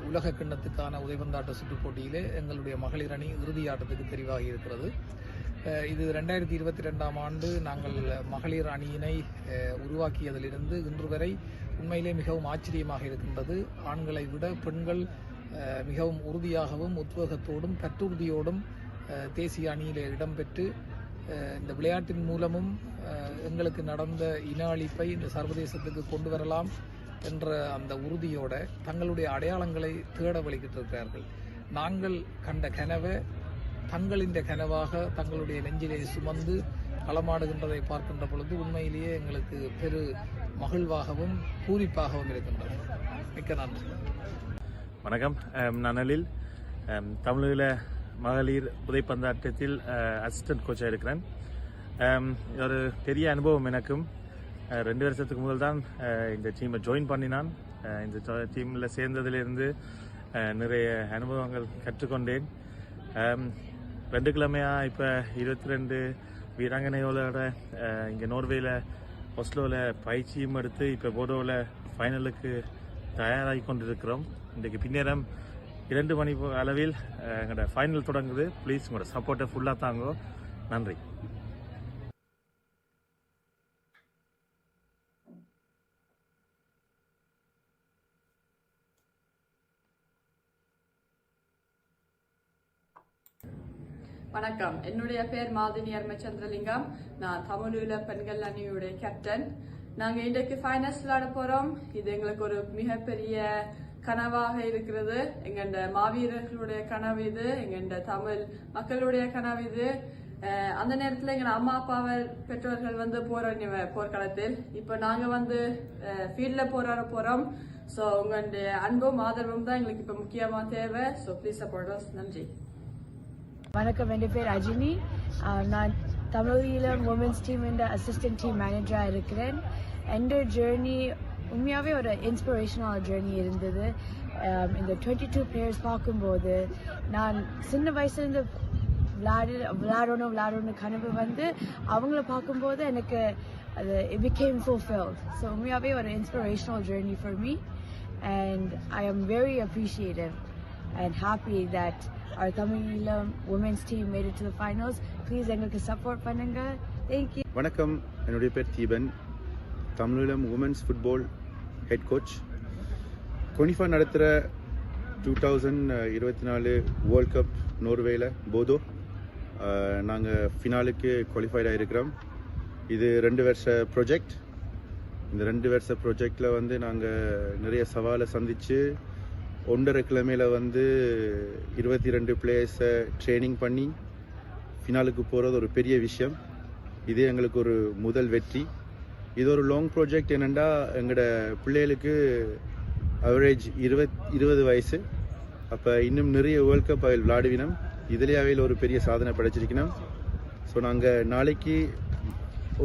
உலக கிண்ணத்துக்கான உதைப்பந்தாட்ட சுற்றுப் போட்டியிலே எங்களுடைய மகளிர் அணி இறுதி ஆட்டத்துக்கு தெரிவாகி இருக்கிறது. இது 2022ஆம் ஆண்டு நாங்கள் மகளிர் அணியினை உருவாக்கியதிலிருந்து இன்று வரை உண்மையிலே மிகவும் ஆச்சரியமாக இருக்கின்றது. ஆண்களை விட பெண்கள் மிகவும் உறுதியாகவும் உத்வேகத்தோடும் கட்டுறுதியோடும் தேசிய அணியிலே இடம்பெற்று இந்த விளையாட்டின் மூலமும் எங்களுக்கு நடந்த இன அழிப்பை இந்த சர்வதேசத்துக்கு கொண்டு வரலாம் என்ற அந்த உறுதியோட தங்களுடைய அடையாளங்களை தேட வழிகிட்டிருக்கிறார்கள். நாங்கள் கண்ட கனவை தங்களின் கனவாக தங்களுடைய நெஞ்சிலே சுமந்து களமாடுகின்றதை பார்க்கின்ற பொழுது உண்மையிலேயே எங்களுக்கு பெரு மகிழ்வாகவும் பூரிப்பாகவும் இருக்கின்றது. மிக்க நன்றி. வணக்கம், நான் அனில். தமிழில் மகளிர் உதைப்பந்தாட்டத்தில் அசிஸ்டன்ட் கோச்சாக இருக்கிறேன். ஒரு பெரிய அனுபவம் எனக்கும். 2 வருஷத்துக்கு முதல் தான் இந்த டீமை ஜாயின் பண்ணினான். இந்த டீமில் சேர்ந்ததிலிருந்து நிறைய அனுபவங்கள் கற்றுக்கொண்டேன். 2 கிழமையாக இப்போ 22 வீராங்கனையோட இங்கே நோர்வேயில் ஒஸ்லோவில் பயிற்சியும் எடுத்து இப்போ போடோவில் ஃபைனலுக்கு தயாராகி கொண்டிருக்கிறோம். இன்றைக்கு பின்னேரம் 2 மணி அளவில் எங்களோட ஃபைனல் தொடங்குது. ப்ளீஸ் உங்களோட சப்போர்ட்டை ஃபுல்லாக தாங்கோ. நன்றி. வணக்கம், என்னுடைய பேர் மாதினி அர்மச்சந்திரலிங்கம். நான் தமிழீழ பெண்கள் அணியுடைய கேப்டன். நாங்க இன்றைக்கு ஃபைனல்ஸ் விளையாட போறோம். இது எங்களுக்கு ஒரு மிகப்பெரிய கனவாக இருக்கிறது. எங்கண்ட மாவீரர்களுடைய கனவு இது, எங்கண்ட தமிழ் மக்களுடைய கனவு இது. அந்த நேரத்தில் எங்க அம்மா அப்பாவை பெற்றோர்கள் போர்க்களத்தில். இப்போ நாங்க ஃபீல்ட்ல போறோம். ஸோ உங்களுடைய அன்பும் ஆதரவும் தான் எங்களுக்கு இப்போ முக்கியமா தேவை. So please support us. நன்றி. வணக்கம், என் பேர் அஜினி. நான் தமிழீழம் உமன்ஸ் டீம் அசிஸ்டன்ட் டீம் மேனேஜராக இருக்கிறேன். எந்த ஜேர்னி உண்மையாகவே ஒரு இன்ஸ்பிரேஷனல் ஜேர்னி இருந்தது. இந்த 22 பிளேயர்ஸ் பார்க்கும்போது நான் சின்ன வயசுலேருந்து விளையாடணும் கனவு அவங்கள பார்க்கும்போது எனக்கு அது இட் பிகேம் ஃபுல்ஃபில்ட். ஸோ உண்மையாகவே ஒரு inspirational journey for me and I am very appreciative and happy that our Tamilam women's team made it to the finals. Please engalukku support pannunga. Thank you. வணக்கம், என்னுடைய பேர் Deepan. Tamil Eelam women's football head coach. CONIFA நடத்துகிற 2024 world cup நோர்வேயில் போதோ நாங்கள் ஃபினாலுக்கு குவாலிஃபைடாக இருக்கிறோம். இது 2 வருஷ project. இந்த 2 வருஷ ப்ராஜெக்டில் நாங்கள் நிறைய சவாலை சந்தித்து 1.5 கிழமையில் 22 பிளேயர்ஸை ட்ரைனிங் பண்ணி ஃபினாலுக்கு போகிறது ஒரு பெரிய விஷயம். இது எங்களுக்கு ஒரு முதல் வெற்றி. இது ஒரு லாங் ப்ராஜெக்ட். என்னென்னா எங்களோட பிள்ளைகளுக்கு அவரேஜ் 20 வயசு. அப்போ இன்னும் நிறைய வேர்ல்ட் கப் அவையில் விளையாடுவினோம். இதிலே அவையில் ஒரு பெரிய சாதனை படைச்சிருக்கணும். ஸோ நாங்கள் நாளைக்கு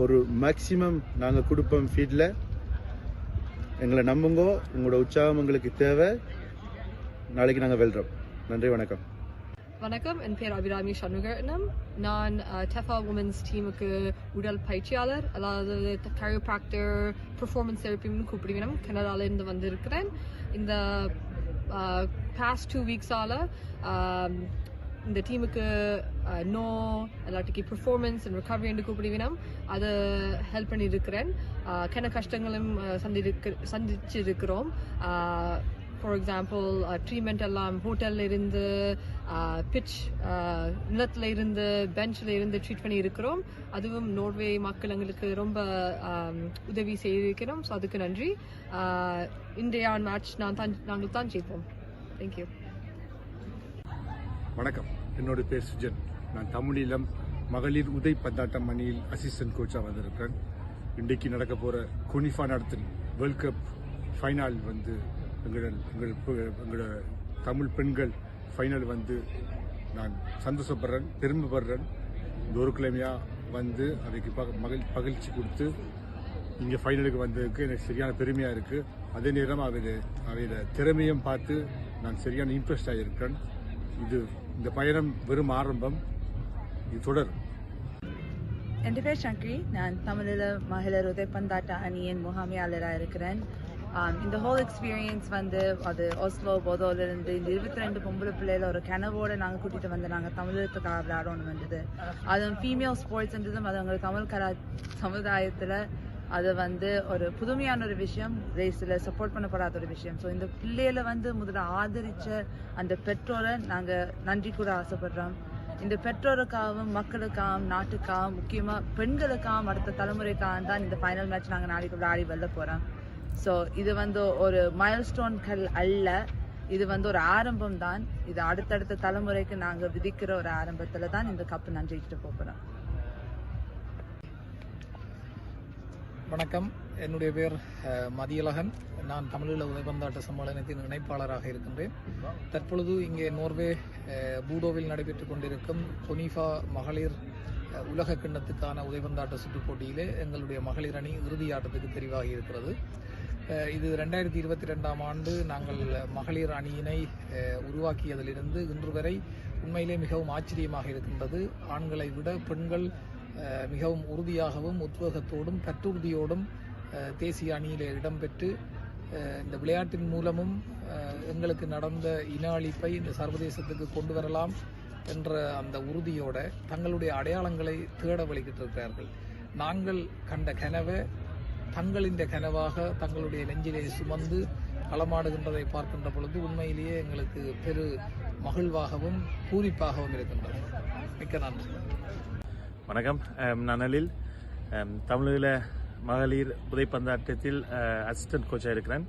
ஒரு மேக்சிமம் நாங்கள் கொடுப்போம் ஃபீல்டில். எங்களை நம்புங்கோ, உங்களோட உற்சாகம் எங்களுக்கு தேவை. நாளைக்கு நாங்கள் வெல்றோம். நன்றி, வணக்கம். வணக்கம், என் பேர் அபிராமி சண்முகரட்னம். நான் டெஃபா உமன்ஸ் டீமுக்கு உடல் பயிற்சியாளர், அதாவது கேரியோபிராக்டர், பெர்ஃபார்மன்ஸ் தெரப்பின்னு கூப்பிடுவினம் கனடாலேருந்து வந்திருக்கிறேன். இந்த பாஸ்ட் 2 வீக்ஸால் இந்த டீமுக்கு எல்லாத்துக்கு பெர்ஃபார்மன்ஸ் அண்ட் ரெக்கவரி என்று கூப்பிடுவினம் அதை ஹெல்ப் பண்ணியிருக்கிறேன். கன கஷ்டங்களும் சந்திச்சிருக்கிறோம். ஃபார் எக்ஸாம்பிள் ட்ரீட்மெண்ட் எல்லாம் ஹோட்டலில் இருந்து, பிட்ச் நிலத்தில் இருந்து, பெஞ்சில் இருந்து ட்ரீட் பண்ணி இருக்கிறோம். அதுவும் நோர்வே மக்கள் எங்களுக்கு ரொம்ப உதவி செய்திருக்கிறோம். ஸோ அதுக்கு நன்றி. இன்றைய மேட்ச் நாங்கள் தான் ஜெயிப்போம். தேங்க்யூ. வணக்கம், என்னோட பேர் சுஜன். நான் தமிழீழம் மகளிர் உதைப்பந்தாட்டம் அணியில் அசிஸ்டன்ட் கோச்சாக வந்திருக்கிறேன். இன்றைக்கு நடக்க போகிற CONIFA நடத்தும் வேர்ல்ட் கப் ஃபைனல் எங்களோட தமிழ் பெண்கள் ஃபைனல் நான் சந்தோஷப்படுறேன், பெருமைப்படுறேன். இந்த ஒரு கிழமையாக அதுக்கு மகிழ்ச்சி கொடுத்து இங்கே ஃபைனலுக்கு வந்ததுக்கு எனக்கு சரியான பெருமையாக இருக்குது. அதே நேரம் அவையோட திறமையும் பார்த்து நான் சரியான இம்ப்ரெஸ்ட் ஆகியிருக்கேன். இந்த பயணம் வெறும் ஆரம்பம், இது தொடரும். என் பேர் சங்கரி. நான் தமிழீழ மகளிர் உதைப்பந்தாட்ட அணியின் முகாமையாளராக இருக்கிறேன். இந்த ஹோல் எக்ஸ்பீரியன்ஸ் அது ஒஸ்லோ போதோலேருந்து இந்த 22 பொம்பளை பிள்ளையில ஒரு கனவோடு நாங்கள் கூட்டிகிட்டு நாங்கள் தமிழகத்துக்காக விளையாடணும் வந்தது. அதுவும் ஃபீமேல் ஸ்போர்ட்ஸ்ன்றதும் அது எங்களுக்கு சமுதாயத்தில் அது ஒரு புதுமையான ஒரு விஷயம், ரேஸில் சப்போர்ட் பண்ணப்படாத ஒரு விஷயம். ஸோ இந்த பிள்ளைகளை முதல்ல ஆதரித்த அந்த பெற்றோரை நாங்கள் நன்றி கூட ஆசைப்படுறோம். இந்த பெற்றோருக்காகவும் மக்களுக்காகவும் நாட்டுக்காகவும் முக்கியமாக பெண்களுக்காகவும் அடுத்த தலைமுறைக்காகவும் தான் இந்த ஃபைனல் மேட்ச் நாங்கள் நாளைக்கு விளையாடி வெளில போகிறோம். ஸோ இது ஒரு மைல்ஸ்டோன்கள் அல்ல, இது வந்து ஒரு ஆரம்பம் தான். இது அடுத்தடுத்த தலைமுறைக்கு நாங்க விதிக்கிற ஒரு ஆரம்பத்துல தான் இந்த கப் நான் ஜெயிச்சுட்டு போகிறோம். வணக்கம், என்னுடைய பேர் மதியழகன். நான் தமிழீழ உதைபந்தாட்ட சம்மேளனத்தின் இணைப்பாளராக இருக்கின்றேன். தற்பொழுது இங்கே நோர்வே பூடோவில் நடைபெற்றுக் கொண்டிருக்கும் CONIFA மகளிர் உலக கிண்ணத்துக்கான உதைபந்தாட்ட சுற்றுப் போட்டியிலே எங்களுடைய மகளிர் அணி இறுதி ஆட்டத்துக்கு தெரிவாகி இருக்கிறது. இது 2022ஆம் ஆண்டு நாங்கள் மகளிர் அணியினை உருவாக்கியதிலிருந்து இன்று வரை உண்மையிலே மிகவும் ஆச்சரியமாக இருக்கின்றது. ஆண்களை விட பெண்கள் மிகவும் உறுதியாகவும் உத்வேகத்தோடும் கட்டுறுதியோடும் தேசிய அணியிலே இடம்பெற்று இந்த விளையாட்டின் மூலமும் எங்களுக்கு நடந்த இன அழிப்பை இந்த சர்வதேசத்துக்கு கொண்டு வரலாம் என்ற அந்த உறுதியோட தங்களுடைய அடையாளங்களை தேட வழிகிட்டு இருக்கிறார்கள். நாங்கள் கண்ட கனவை தங்களின் கனவாக தங்களுடைய நெஞ்சிலே சுமந்து களமாடுகின்றதை பார்க்கின்ற பொழுது உண்மையிலேயே எங்களுக்கு பெரு மகிழ்வாகவும் பூரிப்பாகவும் இருக்கின்றது. மிக்க நன்றி. வணக்கம், நான் அலில். தமிழீழ மகளிர் உதைப்பந்தாட்டத்தில் அசிஸ்டன்ட் கோச்சாக இருக்கிறேன்.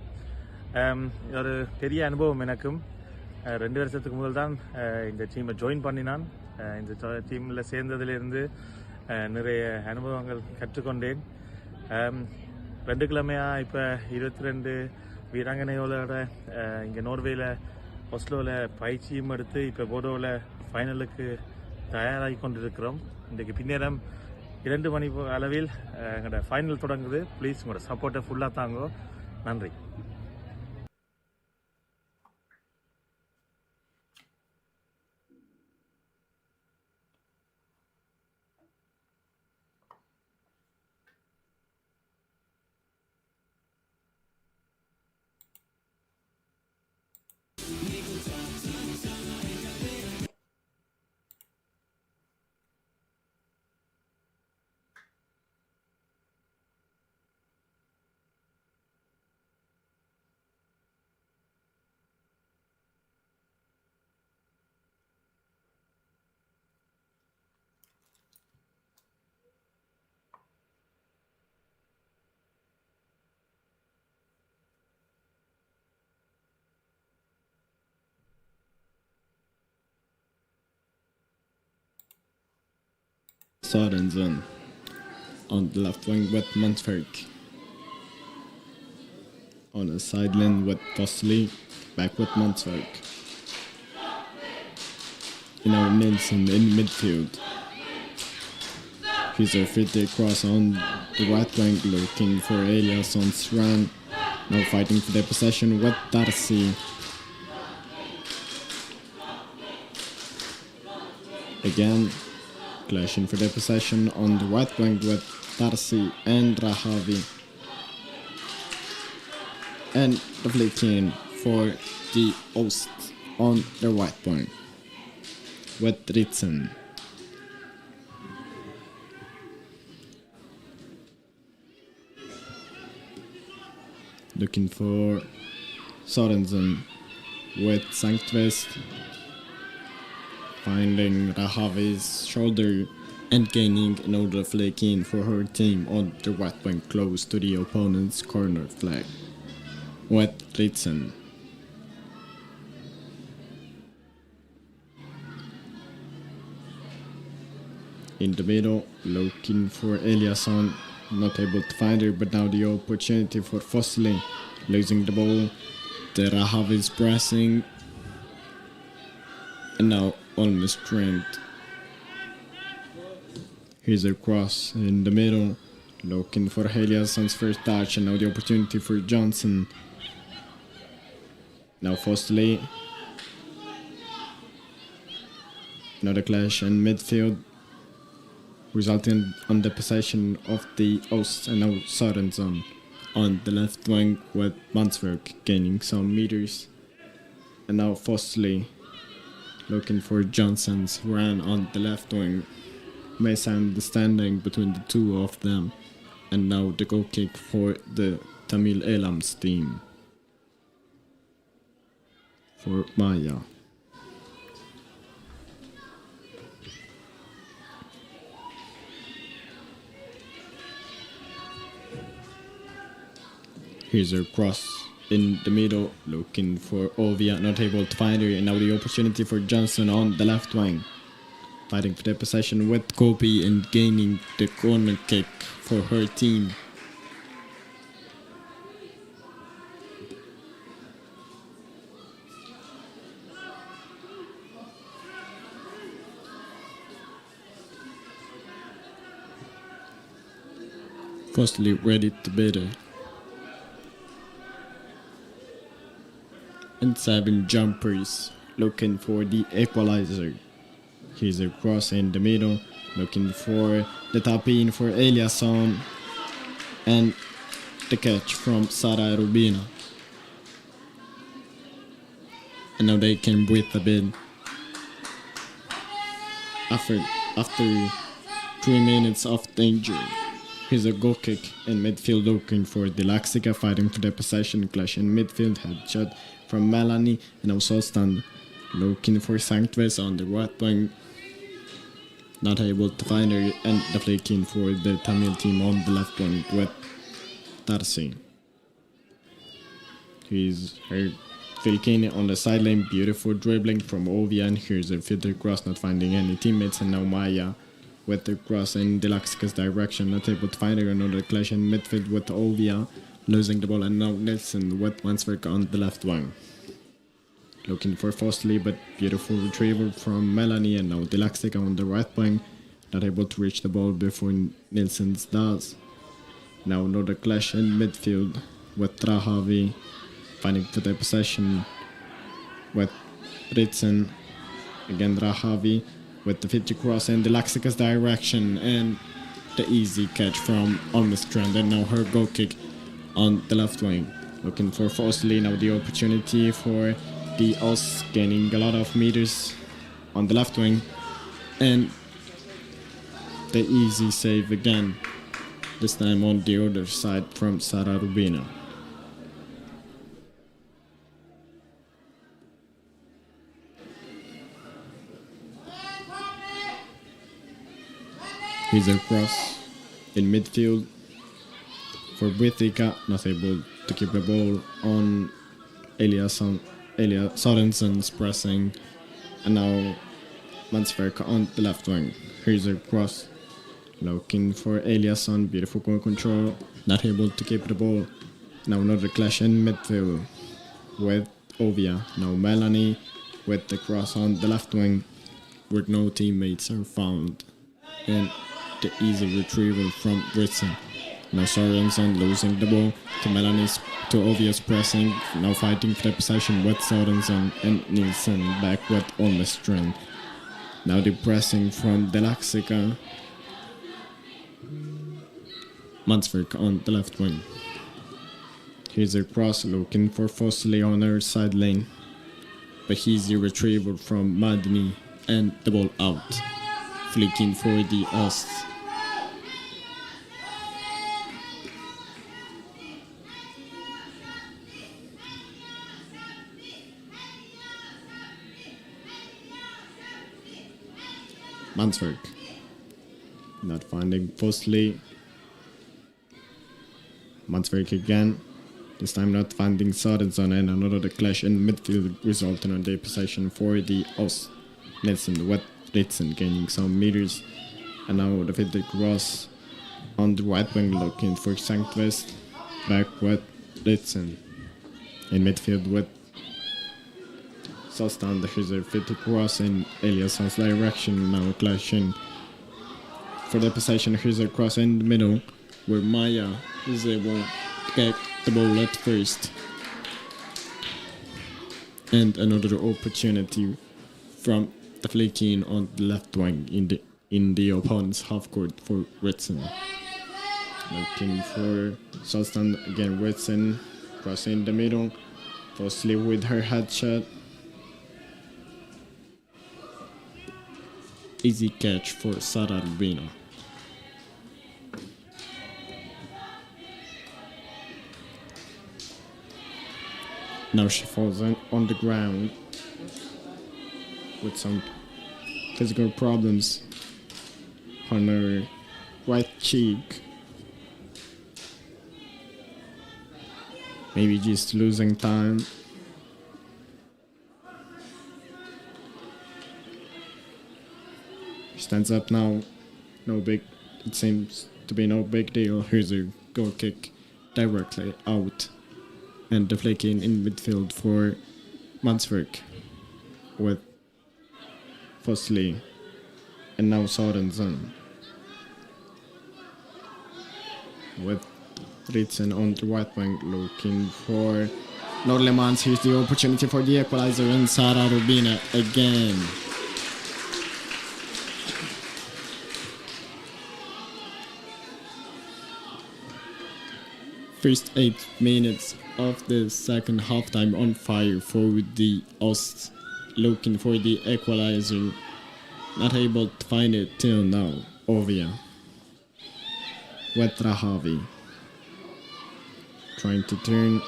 ஒரு பெரிய அனுபவம் எனக்கும். 2 வருஷத்துக்கு முதல் தான் இந்த டீமை ஜாயின் பண்ணினான். இந்த டீமில் சேர்ந்ததிலிருந்து நிறைய அனுபவங்கள் கற்றுக்கொண்டேன். 2 கிழமையாக இப்போ 22 வீராங்கனைகளோட இங்கே நோர்வேயில் ஒஸ்லோவில் பயிற்சியும் எடுத்து இப்போ போடோவில் ஃபைனலுக்கு தயாராகி கொண்டிருக்கிறோம். இன்றைக்கு பின்னேரம் 2 மணி அளவில் எங்களோட ஃபைனல் தொடங்குது. ப்ளீஸ் உங்களோட சப்போர்ட்டை ஃபுல்லாக தாங்கோ. நன்றி. Sørensen on the left wing with Mansverk. On the sideline with Bosley, back with Mansverk. Now Nilsson in midfield. He's a free cross on the right wing, looking for Eliasson's run. Now fighting for the possession with Darcy. Again, clashing for the possession on the right wing with Darcy and Rahavi. And the flick in for the Ost on the right wing with Ritsen. Looking for Sørensen with Sanktvist. Finding Rahavi's shoulder and gaining another flick in for her team on the right wing close to the opponent's corner flag with Ritsen. In the middle, looking for Eliasson, not able to find her, but now the opportunity for Fosley, losing the ball. The Rahavi's pressing, and now almost strength. Here's a cross in the middle, looking for Eliasson's first touch, and now the opportunity for Johnson. Now Fosley. Another clash in midfield, resulting on the possession of the Ost, and now Sørensen on the left wing with Mansverk gaining some meters. And now Fosley looking for Johnson's run on the left wing. Misunderstanding between the two of them. And now the goal kick for the Tamil Eelam's team. For Maya. Here's her cross in the middle, looking for Ovia, not able to find her, and now the opportunity for Johnson on the left wing. Fighting for the possession with Kobe and gaining the corner kick for her team. Firstly, ready to beat her. And 7 jumpers looking for the equalizer. Here's a cross in the middle, looking for the tap in for Eliasson, and the catch from Sara Rubina. And now they can breathe a bit. After 3 minutes of danger. Here's a goal kick in midfield, looking for the Laxica, fighting for the possession, clash in midfield, headshot from Melanie, and also stand looking for Sanctves on the right wing. Not able to find her, and the flicking for the Tamil team on the left wing with Tarsi. Here's her flicking on the sideline, beautiful dribbling from Ovia, and here's a filter cross, not finding any teammates, and now Maya with the cross in Delaxica's direction, not able to find her. Another clash in midfield with Ovia, losing the ball, and now Nilsson with Mansverk on the left wing. Looking for Fosley, but beautiful retrieval from Melanie, and now Delaxica on the right wing, not able to reach the ball before Nilsson's does. Now another clash in midfield with Trahavi, fighting for the possession with Ritsen, again Trahavi, with the 50 cross in the Laxica's direction, and the easy catch from Olmestrand, and now her goal kick on the left wing. Looking for Fosley, now the opportunity for the Oss, gaining a lot of meters on the left wing, and the easy save again, this time on the other side from Sara Rubina. Here's a cross in midfield for Brithica, not able to keep the ball on Sorenson's pressing, and now Mansverk on the left wing. Here's a cross, looking for Eliasson, beautiful goal control, not able to keep the ball. Now another clash in midfield with Ovia. Now Melanie with the cross on the left wing, where no teammates are found, and the easy retrieval from Ritson. Now Sorensen losing the ball to Melanie's, to Ovia's pressing, now fighting for the possession with Sorensen, and Nilsson back with Olmestrand. Now the pressing from Delaxica. Mansverk on the left wing. Here's a cross, looking for Fosley on her side lane, but easy retrieval from Madni, and the ball out. Flicking for the Ost. Mansverk not finding Fosley. Mansverk again, this time not finding Sorensen, and another clash in midfield resulting on the possession for the Ost. Nilsson with Ritsen gaining some meters, and now the fifth cross on the right wing, looking for Sanctves, back with Ritsen in midfield with Sostan. There's a 50 cross in Eliasson's direction, now clashing for the possession. Here's a cross in the middle where Maya is able to get the ball at first, and another opportunity from the flicking on the left wing in the opponent's half court for Ritsen. Looking for Sostan again, Ritsen crossing the middle, Fosley with her headshot. Easy catch for Sara Rubino. Now she falls on the ground with some physical problems on her right cheek. Maybe just losing time. Stands up now. No big. It seems to be no big deal. Here's a goal kick directly out. And the flicking in midfield for Mansvik with Fossley and now Sorensen with Ritzen on the right wing looking for Norlemans. Here's the opportunity for the equalizer and Sara Rubina again. First 8 minutes of the second halftime on fire for the Ost, looking for the equalizer, not able to find it till now. Ovia with Rahavi trying to turn,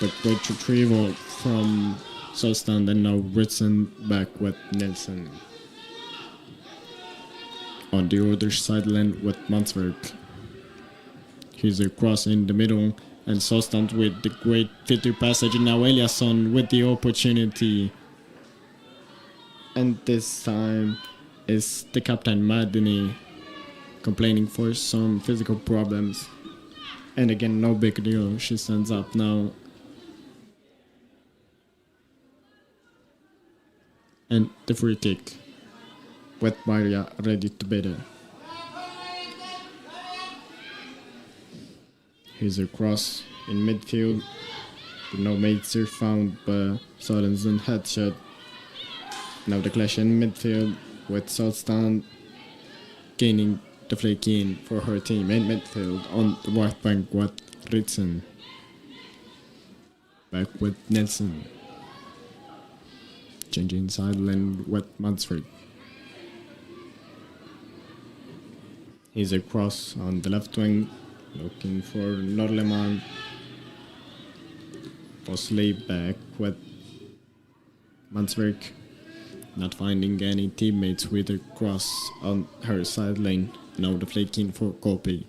but great retrieval from Solstand, and now Ritson back with Nelson on the other sideline with Mansberg. Here's a cross in the middle, and Solstand with the great filter passage, and now Eliasson with the opportunity. And this time is the captain Madini complaining for some physical problems. And again, no big deal, she stands up now. And the free kick with Maria ready to beat it. Here's a cross in midfield. No mates are found, but Sorensen headshot. Now the clash in midfield with Solstand gaining the flick in for her team in midfield on the right bank with Ritson. Back with Nelson. Changing sideline with Mansford. Here's a cross on the left wing. Looking for Norleman. Bosley back with Mansberg. Not finding any teammates with a cross on her sideline. Now the flaking for Kopi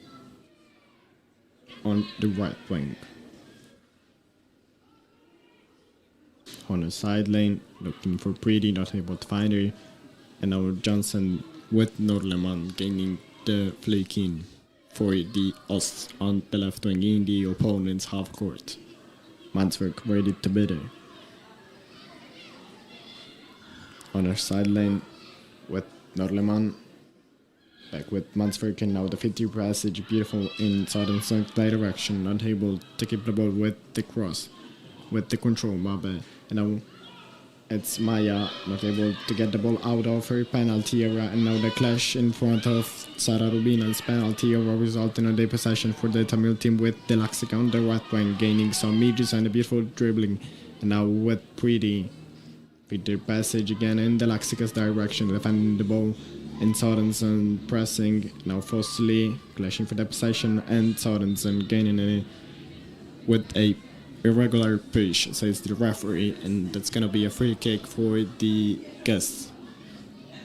on the right wing. On the sideline, looking for Pretty, not able to find her. And now Johnson with Norleman gaining the flaking for the Ost on the left wing in the opponent's half court. Mansberg ready to beat her. On her sideline with Norleman. Back with Mansberg, and now the 50 passage, beautiful in southern direction, not able to keep the ball with the cross, with the control, my bad. And now it's Maya, not able to get the ball out of her penalty area, and now the clash in front of Sara Rubina's penalty area resulting in a possession for the Tamil team with the Laxica on the right wing, gaining some meters and a beautiful dribbling. And now with Pretty, with their passage again in the Laxica's direction, defending the ball. And Sorensen pressing, now Fossley clashing for the possession, and Sorensen gaining it with a irregular push, says the referee, and that's gonna be a free kick for the guests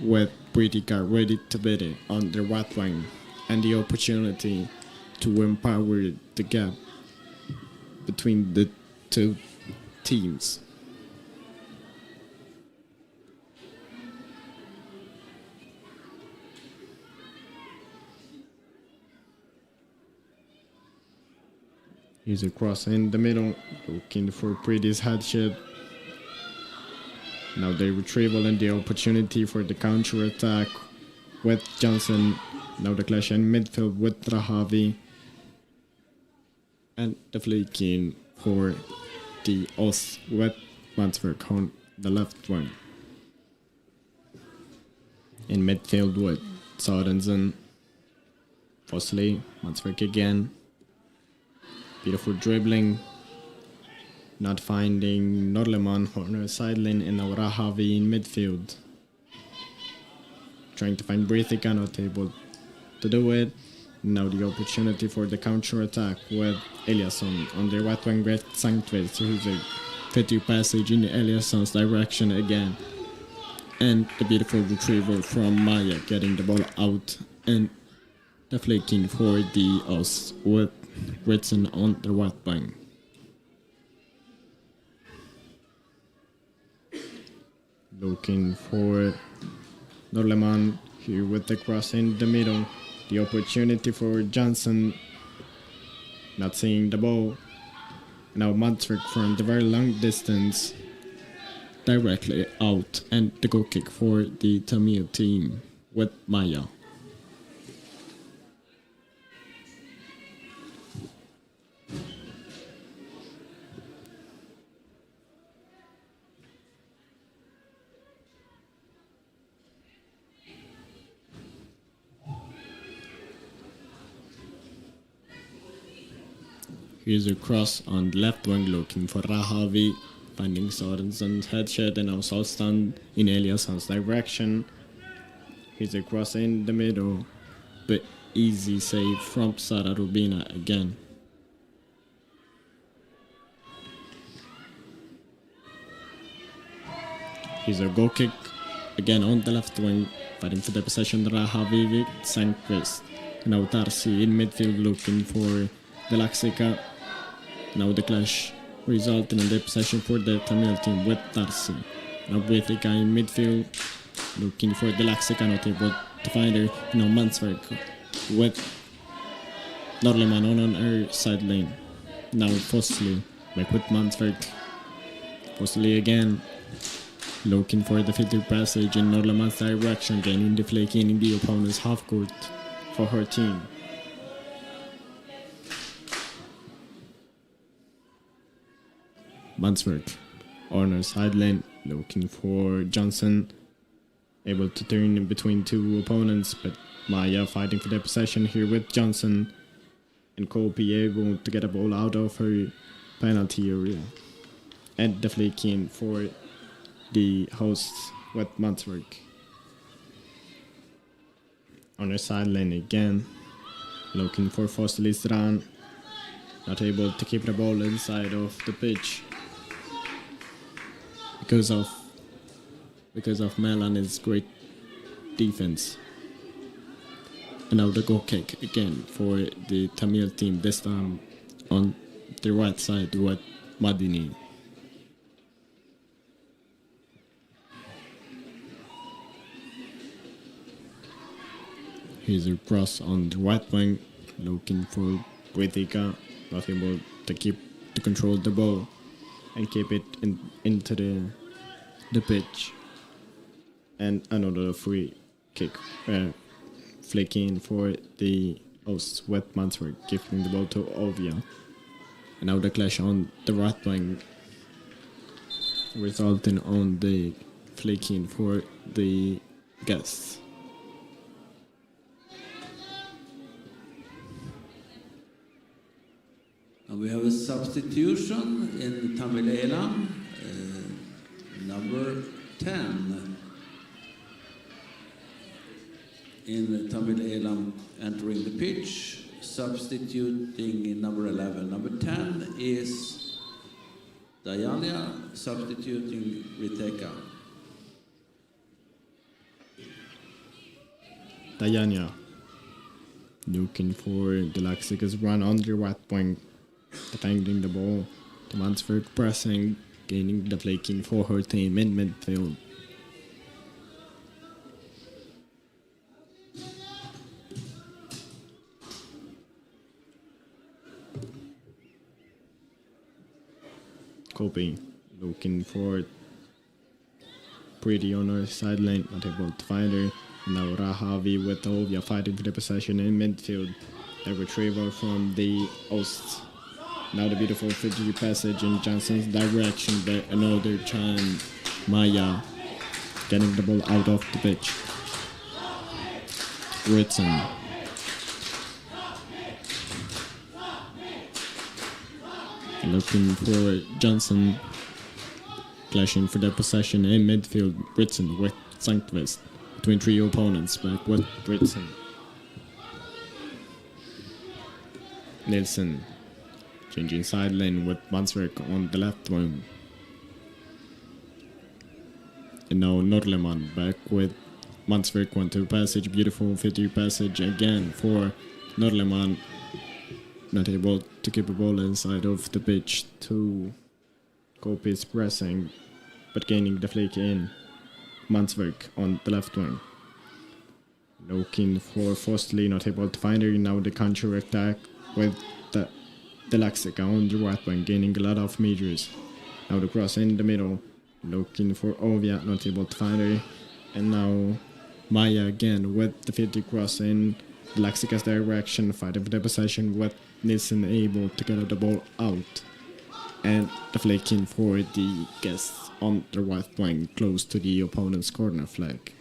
with Britica ready to beat it on the right wing, and the opportunity to empower the gap between the two teams. Here's a cross in the middle, looking for Pretty's headshot. Now the retrieval and the opportunity for the counter attack with Johnson. Now the clash in midfield with Rahavi. And the flicking for the Ost with Mansberg on the left wing. In midfield with Sorensen. Fossley, Mansberg again. Beautiful dribbling, not finding Norleman on her sideline, and now Rahavi in midfield. Trying to find Britica, not able to do it. Now the opportunity for the counter attack with Eliasson on the right wing with Sanctwitz, who's a pretty passage in Eliasson's direction again. And the beautiful retrieval from Maya getting the ball out, and the flicking for the Ost with Ritson on the right wing. Looking for Norleman here with the cross in the middle. The opportunity for Johnson. Not seeing the ball. Now Mantrick from the very long distance. Directly out, and the goal kick for the Tamil team with Maya. Here's a cross on the left wing looking for Rahavi, finding Sorenson's headshot and now Solstan in Eliasson's direction. Here's a cross in the middle, but easy save from Sara Rubina again. Here's a goal kick again on the left wing, fighting for the possession. Rahavi with Sankvist. Now Tarsi in midfield looking for the Laxica. Now the clash resulting in the possession for the Tamil team with Tarsi. Now Brithika in midfield looking for the Laxica, not able to find her. Now Mansberg with Norleman on her side lane. Now Fosley back with Mansberg. Fosley again looking for the filtered passage in Norleman's direction, gaining the flaking in the opponent's half court for her team. Mansberg on her side lane looking for Johnson, able to turn in between two opponents, but Maya fighting for the possession here with Johnson, and Kopi able to get a ball out of her penalty area, and the flaking for the hosts with Mansberg. On her side lane again, looking for Fosilistran, not able to keep the ball inside of the pitch because of Melan's great defense. And now the goal kick again for the Tamil team, this time on the right side with Madini. Here's a cross on the right wing, looking for Brithika, not able to control the ball and keep it into the pitch. And another free kick, flicking for the hosts with Mansberg, giving the ball to Ovia. And now the clash on the right wing, resulting on the flicking for the guests. And we have a substitution in Tamil Eelam, number 10. In Tamil Eelam entering the pitch, substituting in number 11. Number 10 is Dayania, substituting Riteka. Dayania looking for the Laxica's run on the right wing, defending the ball. The Mansberg pressing, gaining the flaking for her team in midfield. Kopi looking for Pretty on her sideline, not able to find her. Now Rahavi with Ovia fighting for the possession in midfield. A retrieval from the hosts. Now the beautiful VIZHI passage in Johnson's direction, but another time Maya getting the ball out of the pitch. Ritson. Looking for Johnson, clashing for the possession in midfield. Ritson with Sankvist between three opponents, back with Ritson. Nilsson changing side lane with Mansberg on the left wing. And now Norleman back with Mansberg 1-2 passage, beautiful VIZHI passage again for Norleman. not able to keep the ball inside of the pitch. Two Kopi's pressing, but gaining the flick in. Mansverk on the left wing. Looking for Fostley, not able to find her. Now the counter attack with the Laxica on the right wing, gaining a lot of meters. Now the cross in the middle. Looking for Ovia, not able to find her. And now Maya again with the 50 cross in Laxica's direction, fighting for the possession with Nielsen able to get the ball out. And the flicking for the guests on the right wing, close to the opponent's corner flag.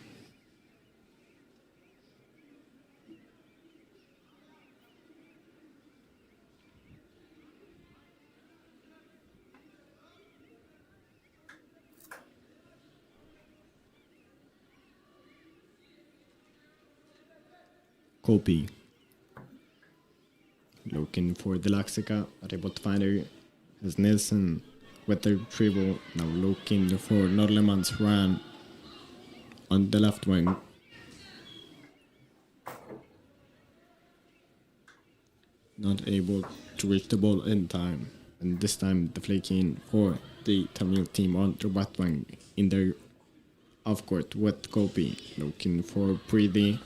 Kopi. Looking for the Laxica, not able to find her. As Nielsen with the retrieval, now looking for Norlemann's run on the left wing. Not able to reach the ball in time. And this time the flicking for the Tamil team on the right wing in their off court with Kopi. Looking for Preeti.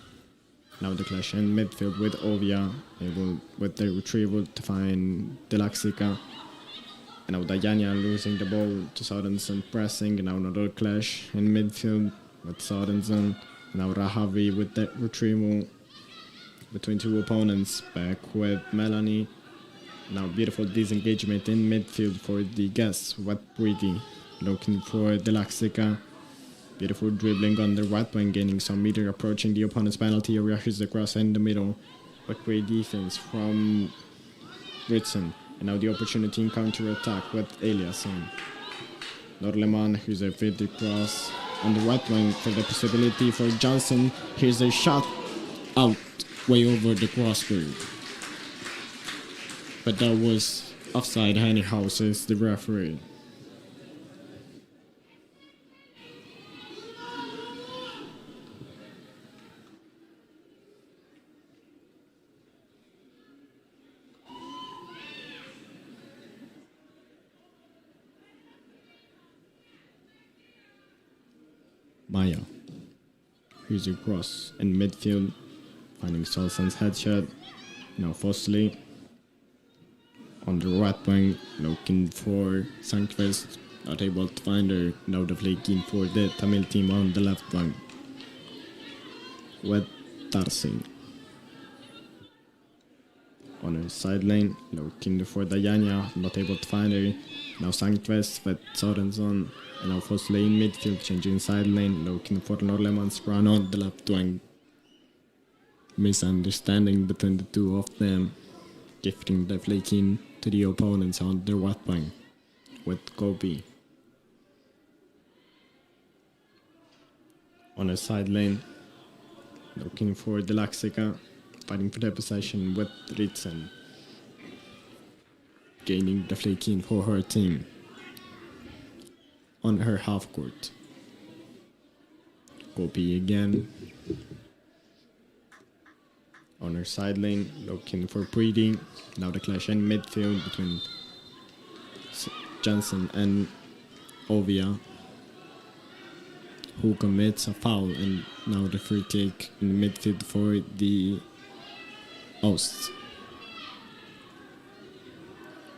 Now the clash in midfield with Ovia, able with the retrieval to find Delaxica. And now Dayanya losing the ball to Sorensen pressing. And now another clash in midfield with Sorensen. Now Rahavi with the retrieval between two opponents. Back with Melanie. Now beautiful disengagement in midfield for the guests with Preeti. Looking for Delaxica. Beautiful dribbling on the right wing, gaining some meter, approaching the opponent's penalty area. Here's the cross in the middle. But great defense from Ritson. And now the opportunity in counter-attack with Eliasson. Norleman, here's a 50 cross on the right wing for the possibility for Johnson. Here's a shot out way over the crossbar. But that was offside anyhow, says the referee. Maya. Here's a cross in midfield, finding Solson's headshot. Now Fossley on the right wing, looking for Sankvist, not able to find her. Now the flanking for the Tamil team on the left wing with Tarsi. On her sideline, looking for Dayanya, not able to find her. Now Sankvist with Sorensen. And now Fossley in midfield, changing sideline, looking for Norlemann's run on the left wing. Misunderstanding between the two of them, gifting the flanking to the opponents on the right wing with Kopi. On a sideline, looking for Delaxica, fighting for the possession with Ritsen, gaining the flanking for her team. On her half court. Kopi again. On her sideline, looking for Preeti. Now the clash in midfield between Johnson and Ovia, who commits a foul, and now the free kick in midfield for the hosts.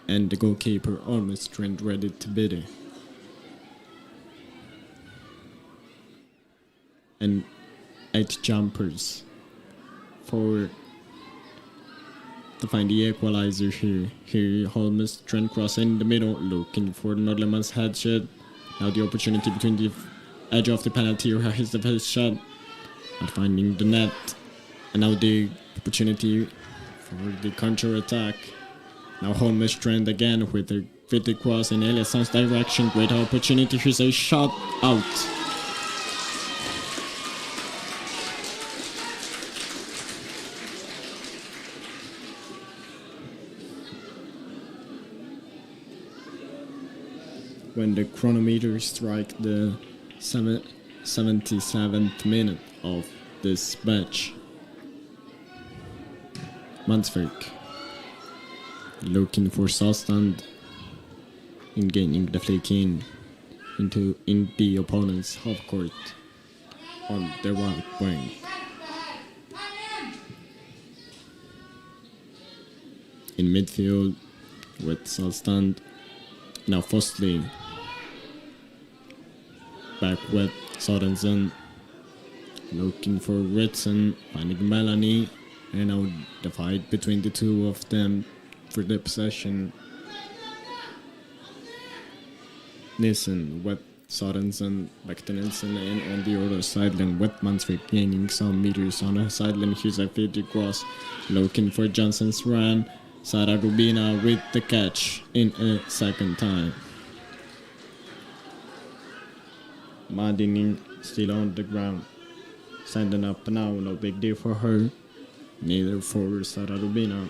And the goalkeeper almost turned ready to bid it. And 8 jumpers to find the equalizer here. Here Holmes trend cross in the middle, looking for Norlemann's headshot. Now the opportunity between the edge of the penalty area. Here's the first shot, not finding the net. And now the opportunity for the counter attack. Now Holmes trend again with the 50 cross in Eliasson's direction. Great opportunity. Here's a shot out. When the chronometer strikes the 77th minute of this match. Mansverk looking for Southstand in gaining the flick in the opponent's half court on the right wing. In midfield with Southstand, now Fosley back with Sorensen, looking for Ritson, finding Melanie, and now the fight between the two of them for the possession. Nielsen with Sorensen, back to Nielsen, and on the other sideline with Mansfield gaining some meters on the sideline. Here's a 50 cross, looking for Johnson's run. Sara Rubina with the catch in a second time. Madini still on the ground, standing up now, no big deal for her, neither for Sara Rubina.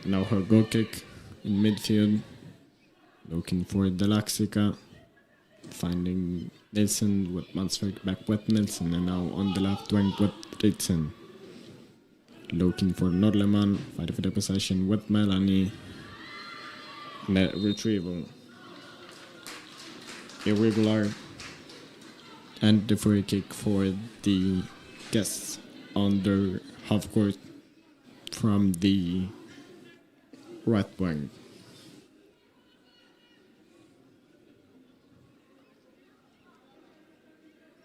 Now her goal kick in midfield, looking for Delaxica, finding Nilsson with Mansfield back with Nilsson, and now on the left wing with Ritson. Looking for Nordleman, fighting for the possession with Melanie. Net retrieval. Irregular. And the free kick for the guests on their half court from the right wing.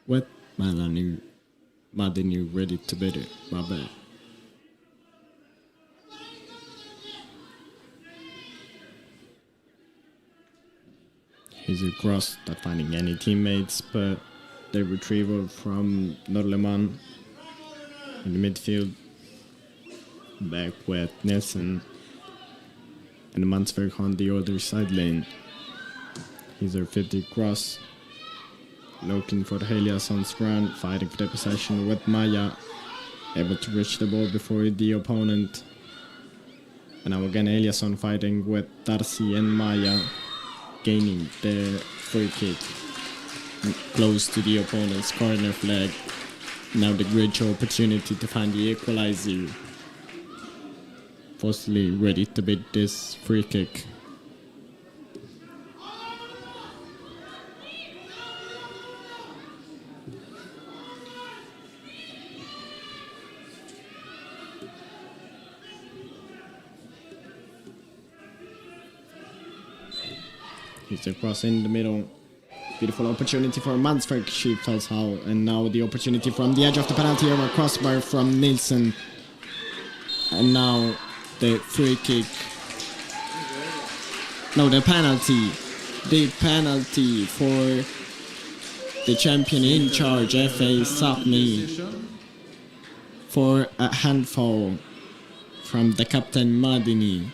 With Melanie Madini ready to beat it. My bad. He's across, not finding any teammates, but the retrieval from Norleman in the midfield. Back with Nelson and Mansberg on the other sideline. He's a 50 cross, looking for Heliason's run, fighting for the possession with Maya, able to reach the ball before the opponent. And now again Eliasson fighting with Darcy and Maya, gaining the free kick close to the opponent's corner flag. Now the great opportunity to find the equalizer. Fosley ready to beat this free kick. He's across in the middle. Beautiful opportunity for Mansberg. She falls out. And now the opportunity from the edge of the penalty area. Crossbar from Nilsson. And now the free kick. No, the penalty. The penalty for the champion in charge, FA Sapmi, for a handful from the captain Madini.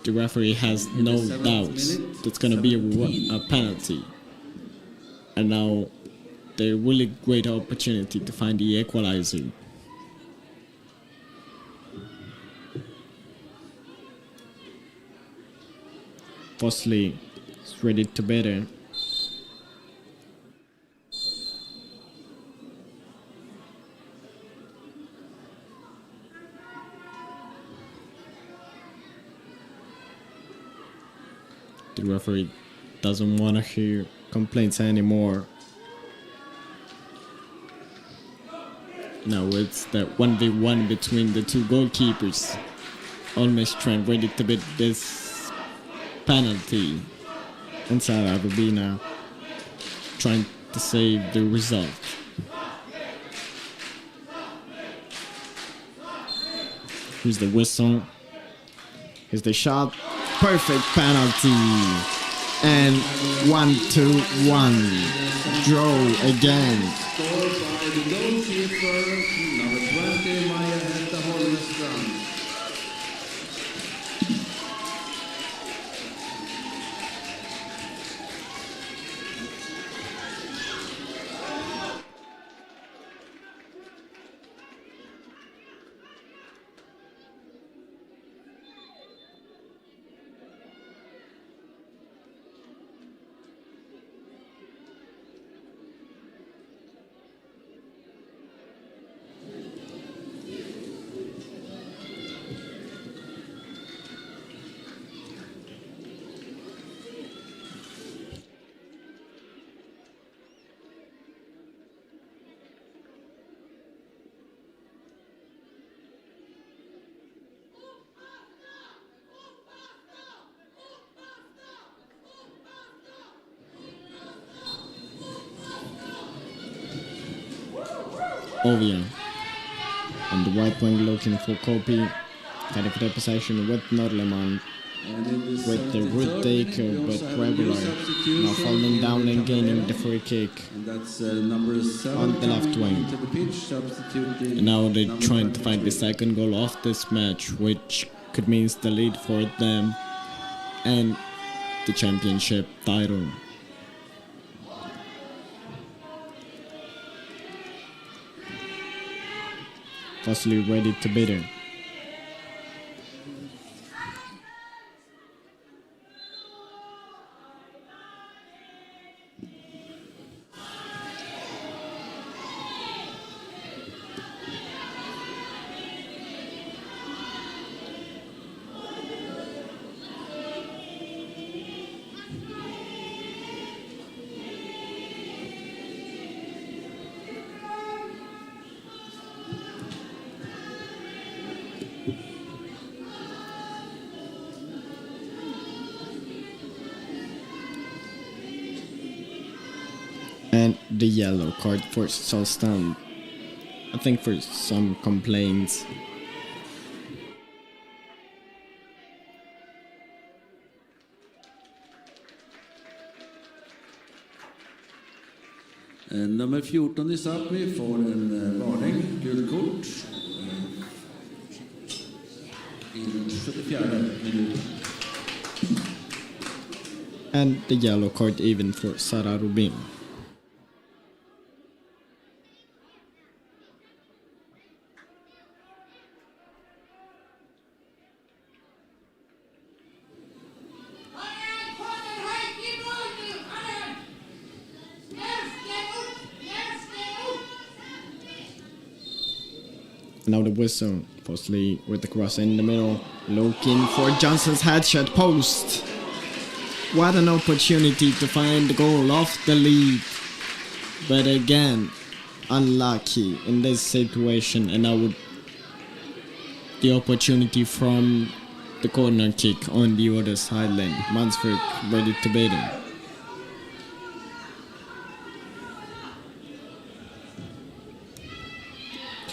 The referee has no doubts that's going to be a penalty. And now the really great opportunity to find the equalizer. Fosley is ready to beat it. The referee doesn't want to hear complaints anymore. Now it's the 1v1 between the two goalkeepers. Almost trying ready to beat this penalty. And Sara Rubina trying to save the result. Here's the whistle. Here's the shot. Perfect penalty. And 1-1. Draw again. Score by the goalkeeper, number 20, Maya Hetta Holmström. Ovia. On the right wing looking for Kopi. Fighting for the possession with Norleman. With the root taker but regular. Now falling down and gaining the free kick. And that's number 7 on the left wing. to the pitch, substituting And now they're number trying to find the 25. second goal of this match, which could mean the lead for them and the championship title. Possibly ready to beat it. And the yellow card for Sulstan. I think for some complaints. Nummer 14 i Sapmi får en varning, gult kort. I 74 minuten. And the yellow card even for Sara Rubin. Now the whistle, Fosley with the cross in the middle, looking for Johnson's headshot post. What an opportunity to find the goal of the lead. But again, unlucky in this situation, and now the opportunity from the corner kick on the other sideline. Mansford ready to beat him.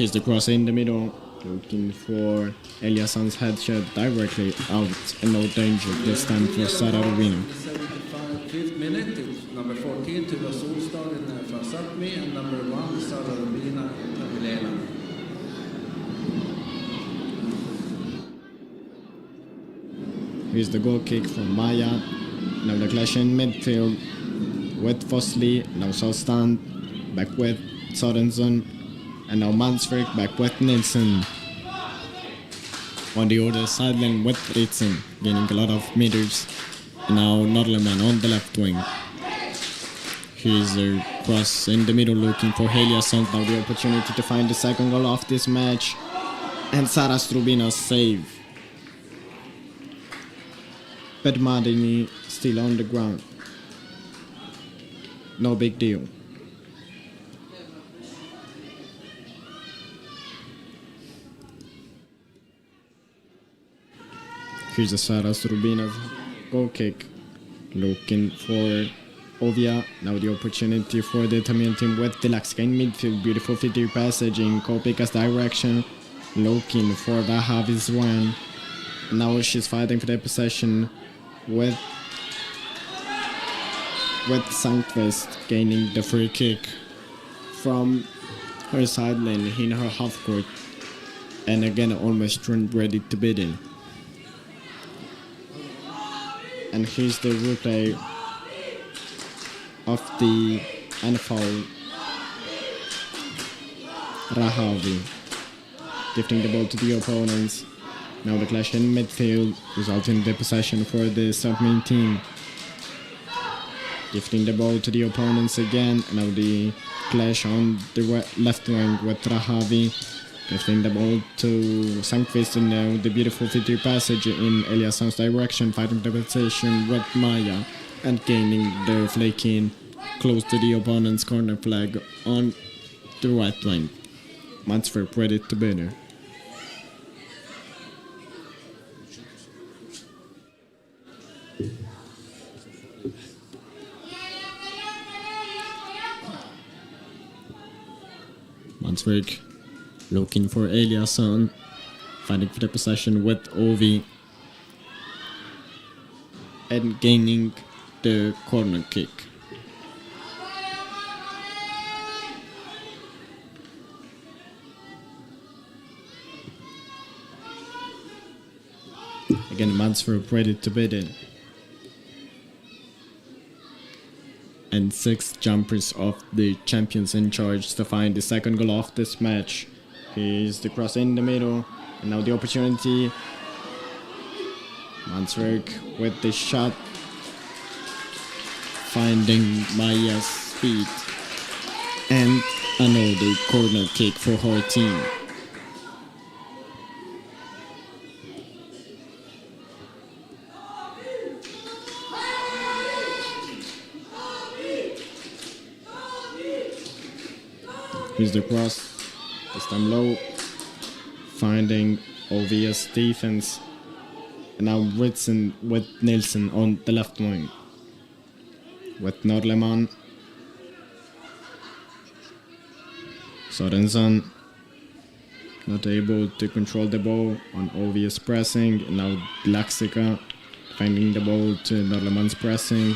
Here's the cross in the middle, looking for Eliasson's headshot directly out, and no danger this time for Sara Rubino. 75th minute, it's number 14 to the Solstad from Sapmi, and number 1 Sara Rubina in Eelam. Here's the goal kick from Maya. Now the clash in midfield with Fosley. Now Solstan back with Sorensen. And now Mansford back with Nilsson. On the other sideline with Ritsen, gaining a lot of meters. And now Norleman on the left wing. Here's a cross in the middle looking for Eliasson. Now the opportunity to find the second goal of this match. And Sara Strubina's save. But Madini still on the ground. No big deal. Here's a Sara Strubina's goal kick. Looking for Ovia. Now the opportunity for the Tamil team with Dilakska in midfield. Beautiful 50 passage in Kopika's direction. Looking for Vahavizwan. Now she's fighting for the possession with Sankvist gaining the free kick from her sideline in her half court. And again almost ready to beat it. And here's the replay of the NFL Rahavi gifting the ball to the opponents. Now the clash in midfield resulting in the possession for the Sapmi team. Gifting the ball to the opponents again. Now the clash on the left wing with Rahavi. Gifting the ball to Sankvist, and now the beautiful 50 passage in Eliasson's direction, fighting the possession with Maya and gaining the flick in close to the opponent's corner flag on the right wing. Mansford ready to beat her. Mansberg looking for Eliasson, fighting for the possession with Ovi, and gaining the corner kick. Again, Mansberg ready to bid in. And 6 jumpers of the champions in charge to find the second goal of this match. Here's the cross in the middle, and now the opportunity. Mansberg with the shot, finding Maya's feet, and another corner kick for her team. Here's the cross, this time low, finding obvious defense. And now Ritson with Nilsson on the left wing. With Norleman. Sorensen not able to control the ball on obvious pressing. And now Laxica finding the ball to Norleman's pressing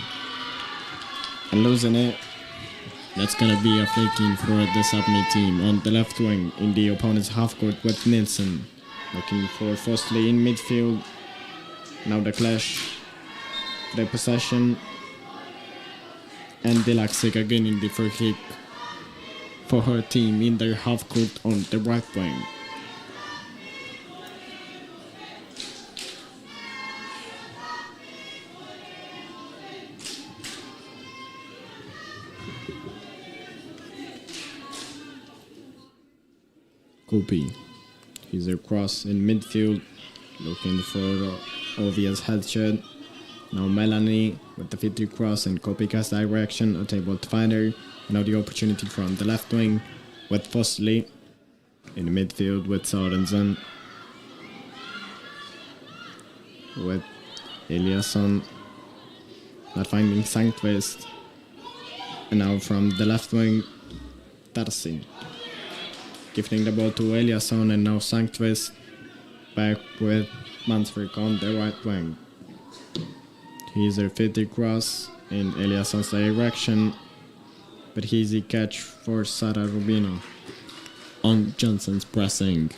and losing it. That's gonna be a free kick for the Sapmi team on the left wing in the opponent's half court with Nilsson. Looking for Fosley in midfield. Now the clash, the possession, and Delaxic again in the free kick for her team in their half court on the right wing. Kopi. He's across in midfield, looking for obvious headshot. Now Melanie with the 50 cross in Kopika's direction, not able to find her. Now the opportunity from the left wing with Fosley in midfield with Sorensen. With Eliasson not finding Sankvist. And now from the left wing, Tarsi. Gifting the ball to Eliasson, and now Sankvist back with Mansberg on the right wing. Here's a 50 cross in Eliasson's direction, but easy catch for Sara Rubino on Johnson's pressing.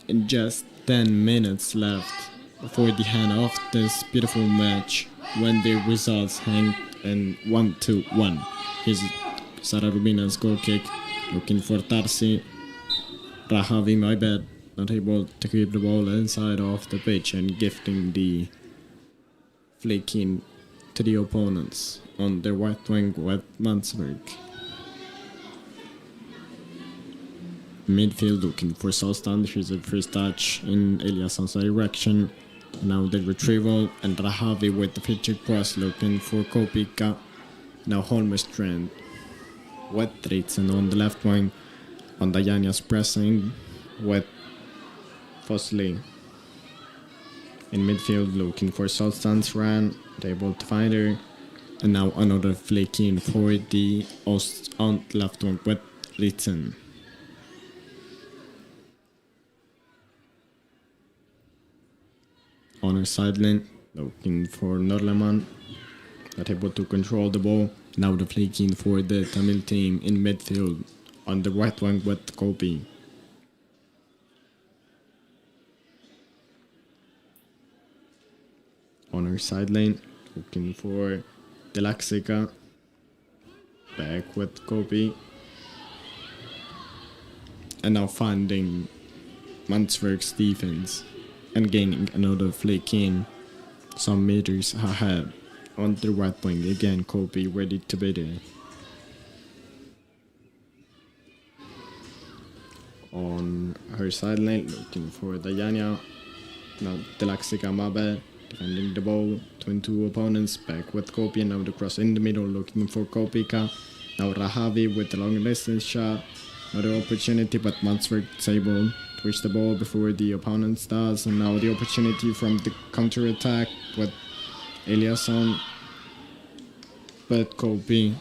In just 10 minutes left before the end of this beautiful match, when the results hang in 1-1. Here's Sara Rubina's goal kick, looking for Tarsi. Rahavi, my bad, not able to keep the ball inside of the pitch and gifting the flicking to the opponents on the right wing with Mansberg. Midfield looking for Solstand. Here's the first touch in Eliasson's direction. Now the retrieval, and Rahavi with the 50 cross looking for Kopika. Now Holmestrand with Ritsen on the left wing on Dayania's pressing with Fosley in midfield looking for Solstand's run, able to find her, and now another flick in for the Ost on the left wing with Ritsen. On her sideline looking for Norleman, not able to control the ball. Now the flick in for the Tamil team in midfield on the right wing with Kopi. On her sideline, looking for Delaxica. Back with Kopi. And now finding Mansberg's defense and gaining another flick in some meters ahead. On the right wing again, Kopi ready to be there. On her sideline, looking for Dayania. Now Delaxica Mabe defending the ball between two opponents. Back with Kopi, and now the cross in the middle, looking for Kopika. Now Rahavi with the long distance shot. Another opportunity, but Mansberg is able to reach the ball before the opponent does. And now the opportunity from the counter attack with Eliasson, but Kopi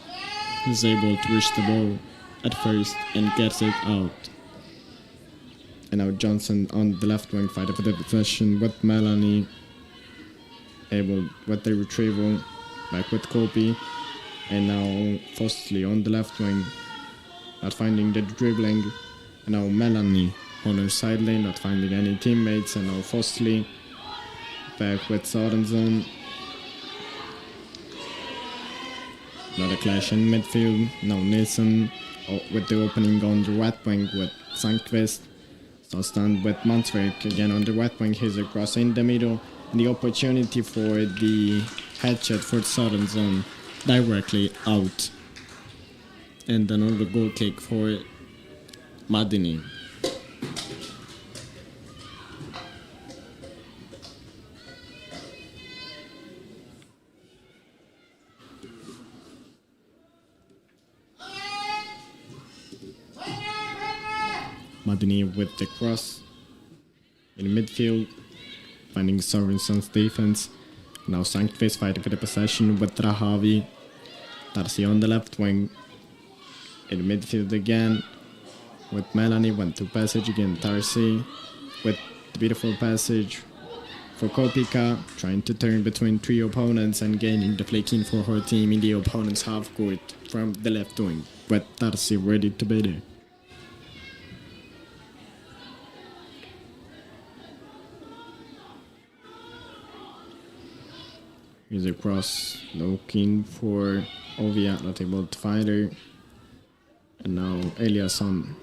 is able to reach the ball at first and gets it out. And now Johnson on the left wing fighting for the possession with Melanie able with the retrieval back with Kopi, and now Fosley on the left wing not finding the dribbling, and now Melanie on her side lane not finding any teammates, and now Fosley back with Sorensen. Another clash in midfield. Now Nilsson with the opening on the right wing with Sankvist. So stand with Mansvik again on the right wing. Here's a cross in the middle. And the opportunity for the headshot for Sorensen directly out. And another goal kick for Madini. Madini with the cross in midfield, finding Sorensen's defense. Now Sankvist fighting for the possession with Rahavi. Darcy on the left wing. In midfield again with Melanie, went to passage again. Darcy with the beautiful passage for Kopika, trying to turn between three opponents and gaining the flanking for her team in the opponent's half court from the left wing. With Darcy ready to be there. Here's a cross, looking for Ovia, not able to find her. And now Eliasson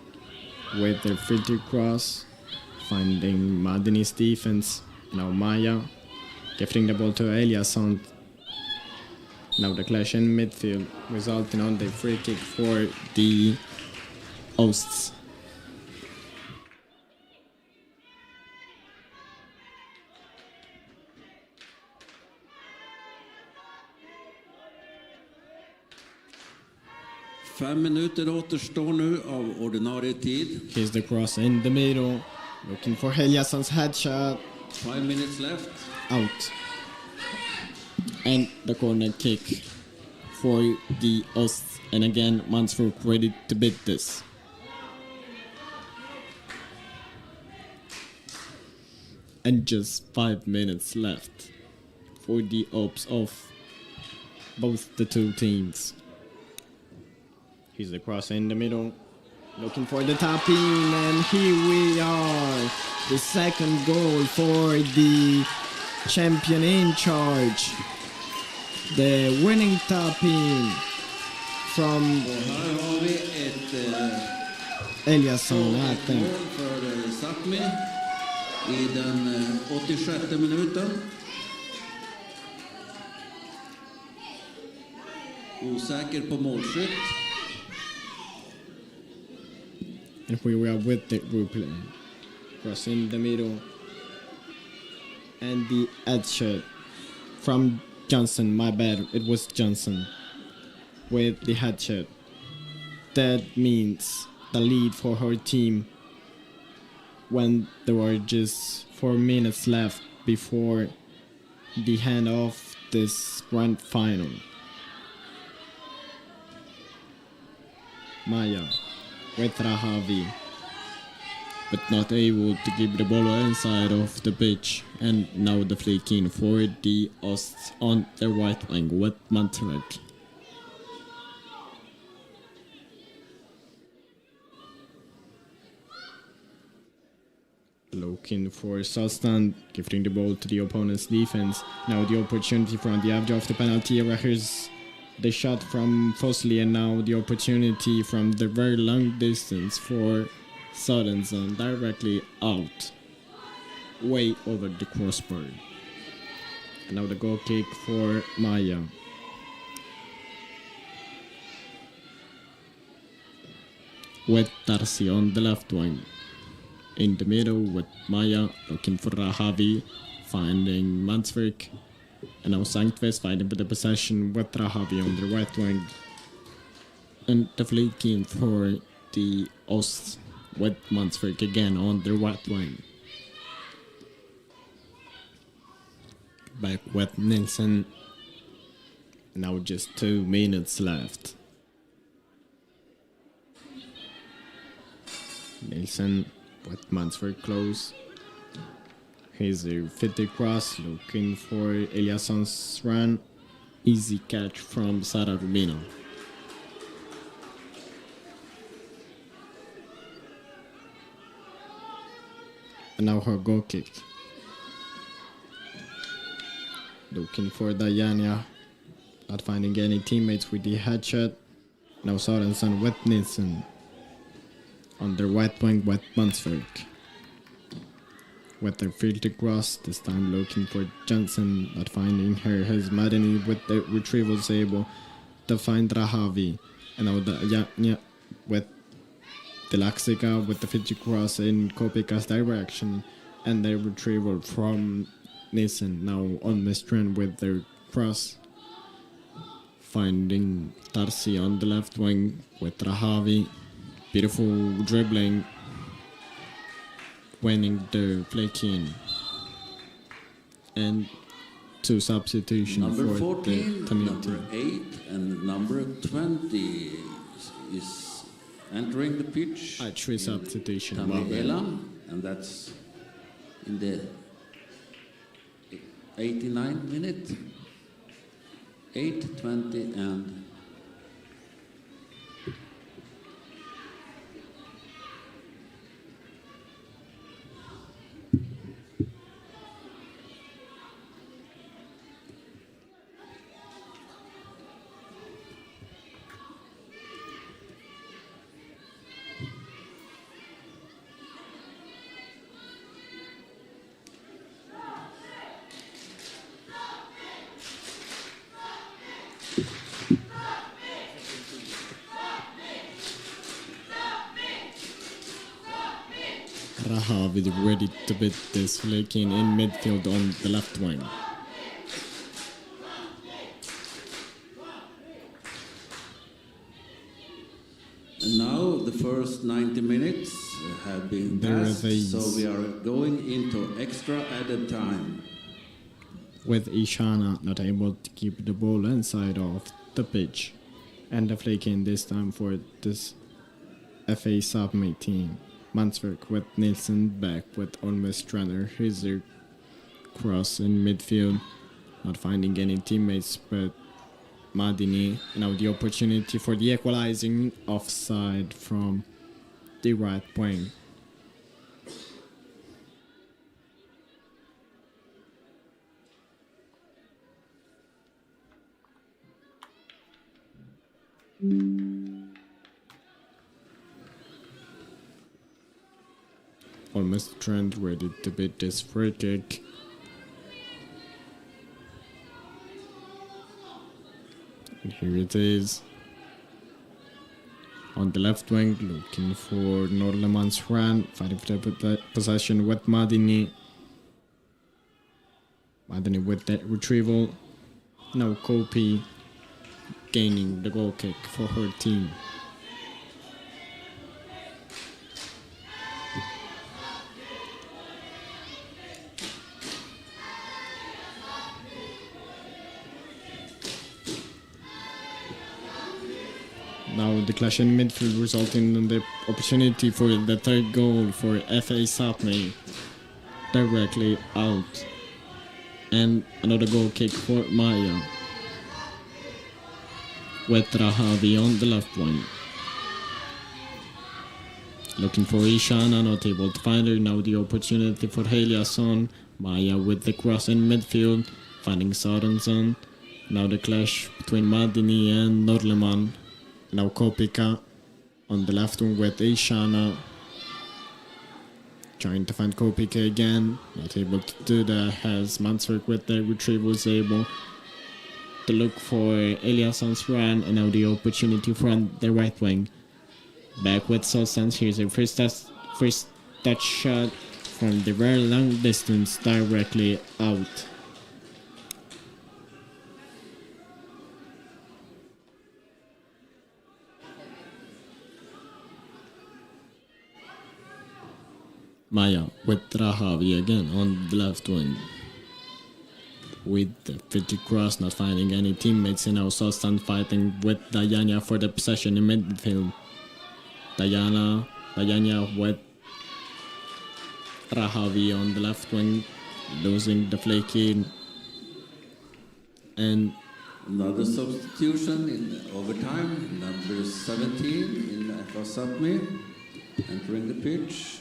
with the filter cross, finding Madini's defense. Now Maya gifting the ball to Eliasson. Now the clash in midfield, resulting on the free kick for the hosts. Fem minuter återstår nu av ordinarie tid. Here's the cross in the middle, looking for Eliasson's headshot. 5 minutes left. Out. And the corner kick for the hosts. And again, Mansford ready to beat this. And just 5 minutes left for the hopes of both the two teams. Here's the cross in the middle, looking for the tap in, and here we are. The second goal for the champion in charge. The winning tap in from Här har vi ett Eliasson, I think. mål för Sapmi i den 86 minuten. Osäker på målskytt. And here we are with the replay. Cross in the middle. And the headshot from Johnson, my bad, it was Johnson with the headshot. That means the lead for her team when there were just 4 minutes left before the end of this grand final. Maya with Rahavi, but not able to keep the ball inside of the pitch, and now the flicking for the hosts on the right wing with Mantarek. Looking for Sulstan, gifting the ball to the opponent's defense. Now the opportunity from the edge of the penalty area. Here's the shot from Fosley, and now the opportunity from the very long distance for Sorensen directly out, way over the crossbar. And now the goal kick for Maya. With Darcy on the left wing. In the middle with Maya looking for Rahavi, finding Mansvik. And now Sankvist fighting for the possession with Rahavi on the right wing. And the flanking for the hosts with Mansvik again on the right wing. Back with Nilsson. Now just 2 minutes left Nielsen with Mansford close. Here's a 50 cross looking for Eliasson's run. Easy catch from Sara Rubino. And now her goal kick. Looking for Diana. Not finding any teammates with the headshot. Now Sorensen with Nielsen. On the right wing with Mansford. With their field across, this time looking for Johnson, not finding her. Has Madani with the retrievals able to find Rahavi. And now the with the Laxica with the 50 cross in Kopika's direction. And the retrieval from Nielsen now on Mistran with their cross. Finding Tarsi on the left wing with Rahavi. Beautiful dribbling. Winning the flanking. And two substitutions number for 14, the Tamil number team. 8, and number 20 is entering the pitch. Three substitutions. Eelam, and that's in the 89th minute. 8, 20, and Rahavi ready to beat this flanking in midfield on the left wing. And now the first 90 minutes have been passed, so we are going into extra added time. With Ishana not able to keep the ball inside of the pitch. And the flanking this time for this FA Sapmi team. Mansford with Nielsen back with almost runner. Here's their cross in midfield. Not finding any teammates, but Madini. Now the opportunity for the equalizing offside from the right wing. Almost Trent ready to beat this free kick. And here it is. On the left wing, looking for Norleman's run, fighting for the possession with Madini. Madini with that retrieval. Now Kopi gaining the goal kick for her team. Now the clash in midfield resulting in the opportunity for the third goal for FA Sapmi directly out. And another goal kick for Maya with Rahavi on the left wing. Looking for Ishana, not able to find her. Now the opportunity for Heliasson. Maya with the cross in midfield, finding Sorensen. Now the clash between Madini and Norleman. Now Kopika on the left wing with Ishana. Trying to find Kopika again. Not able to do that. Has Mansford with the retrievals able to look for Eliasson's run. And now the opportunity from the right wing. Back with Solstans. Here's a first touch shot from the very long distance directly out. Maya with Rahavi again on the left wing. With the 50 cross, not finding any teammates, and now Solstan fighting with Diana for the possession in midfield. Diana Bayanya with Rahavi on the left wing, losing the flaky. And another substitution in overtime, number 17 for Sapmi, entering the pitch.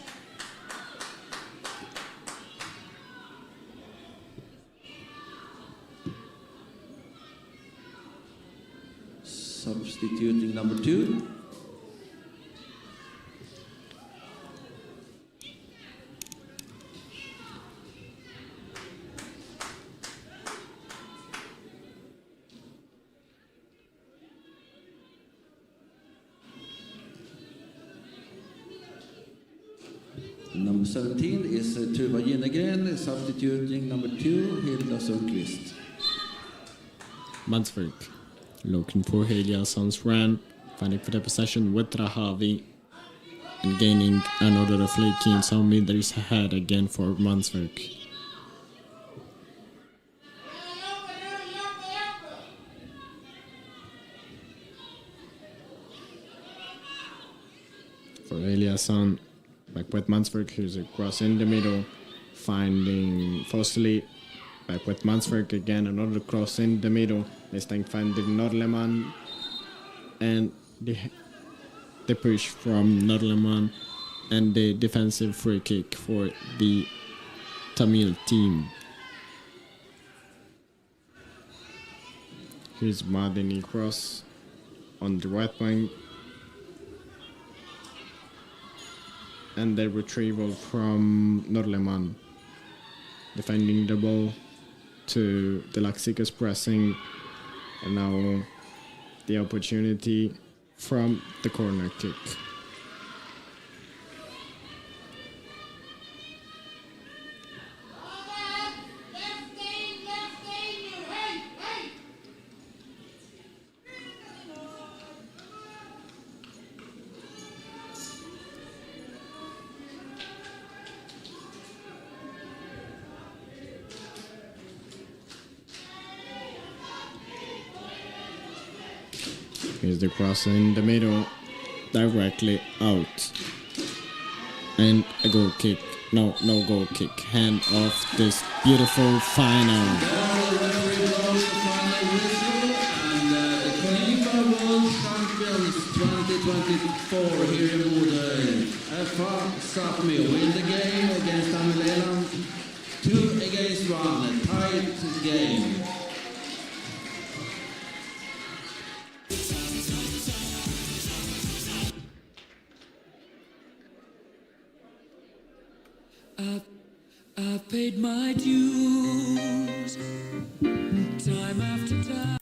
Substituting number 2. Number 17 is Tuva Yin again, substituting number 2, Hilda Sundqvist. Mansberg looking for Heliason's run, finding for the possession with Rahavi and gaining another flaky in some meters ahead again for Mansberg. For Eliasson, back with Mansberg, who's across in the middle, finding Fossili. Back with Mansberg again, another cross in the middle. This time finding Norleman. And the push from Norleman and the defensive free kick for the Tamil team. Here's Madini cross on the right wing. And the retrieval from Norleman. Defending the ball to the Laxikas pressing, and now the opportunity from the corner kick. Here's the cross in the middle, directly out. And a goal kick. No goal kick. Hand off this beautiful final. The CONIFA World Champions 2024 here in Bodø. FA Sapmi win the game against Eelam. 2 against 1, a tight game. I paid my dues time after time.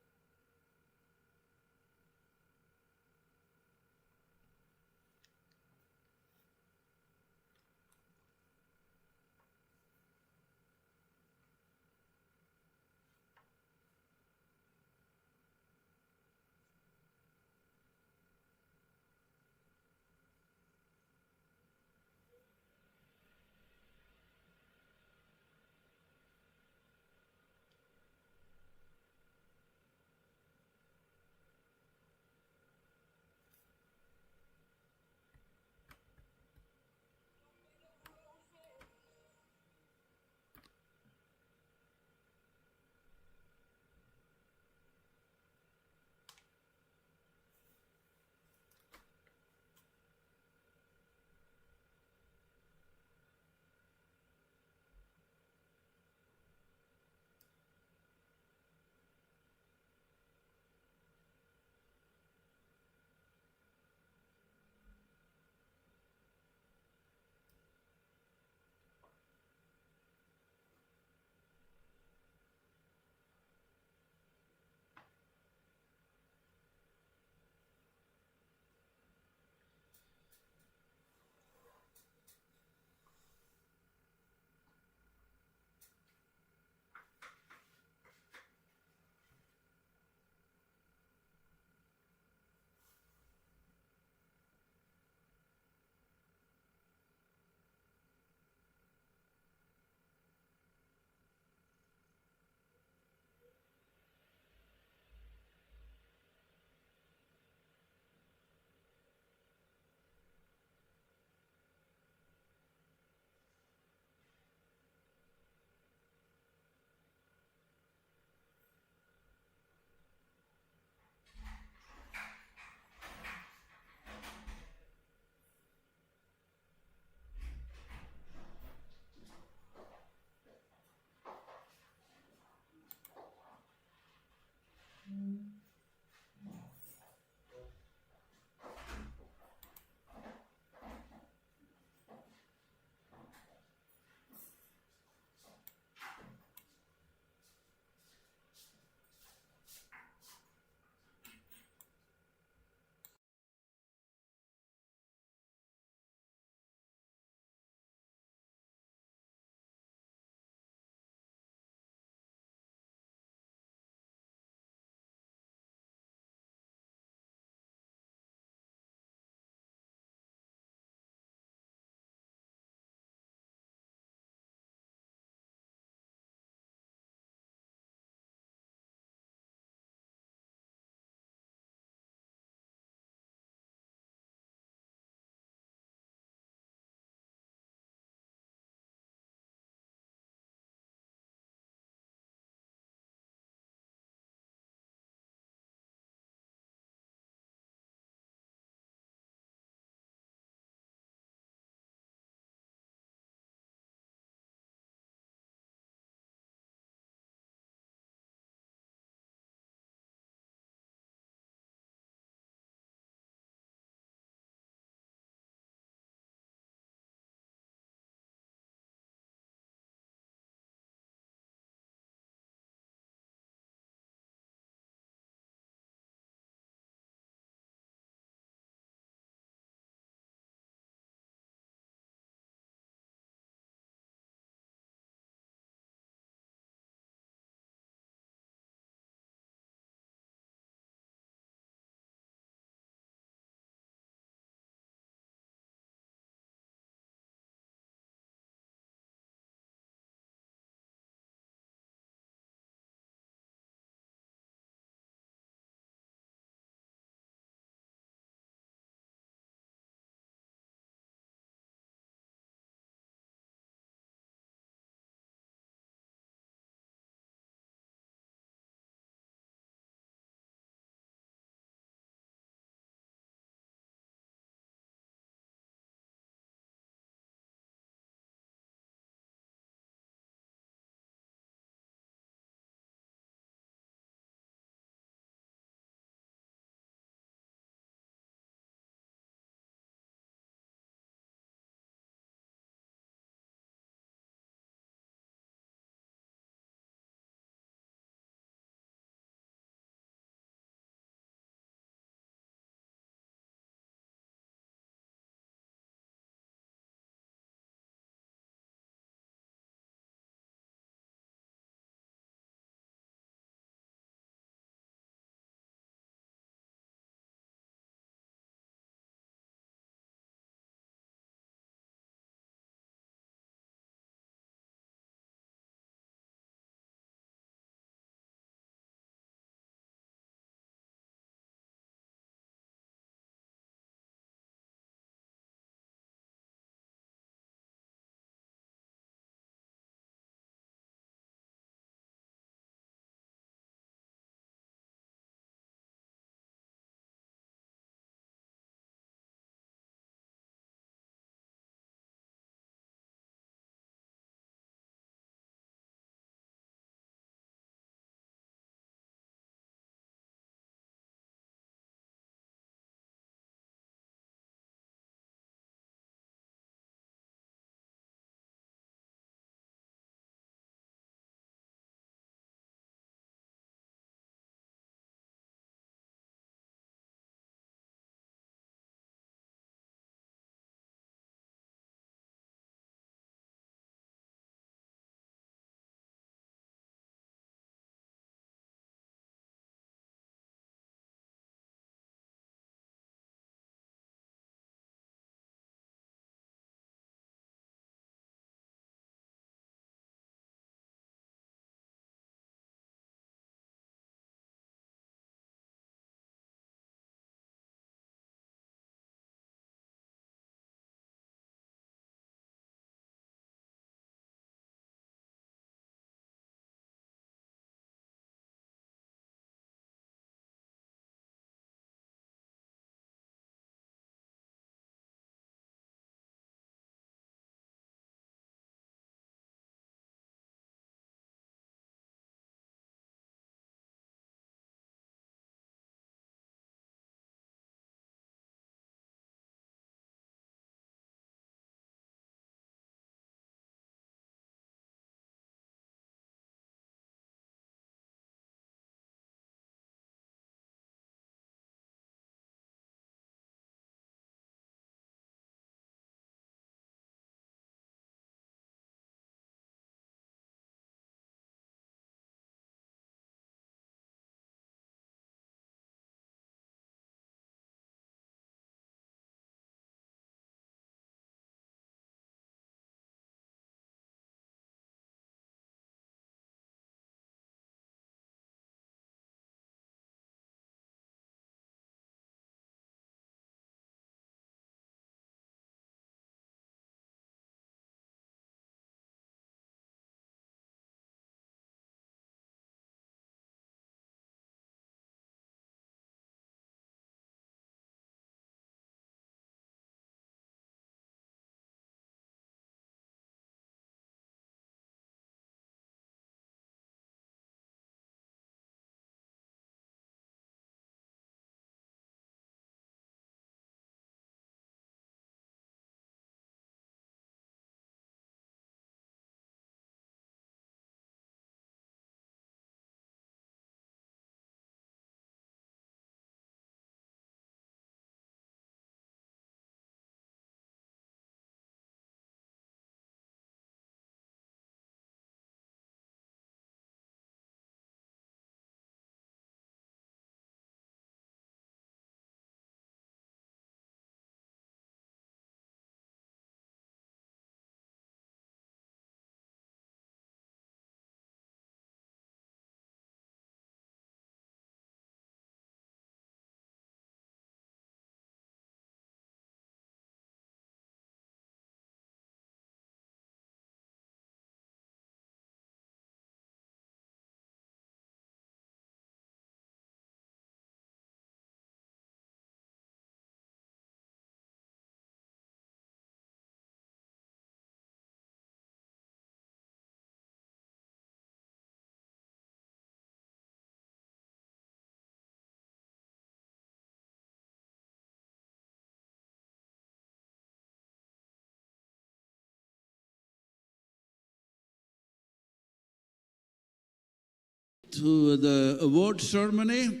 to the award ceremony.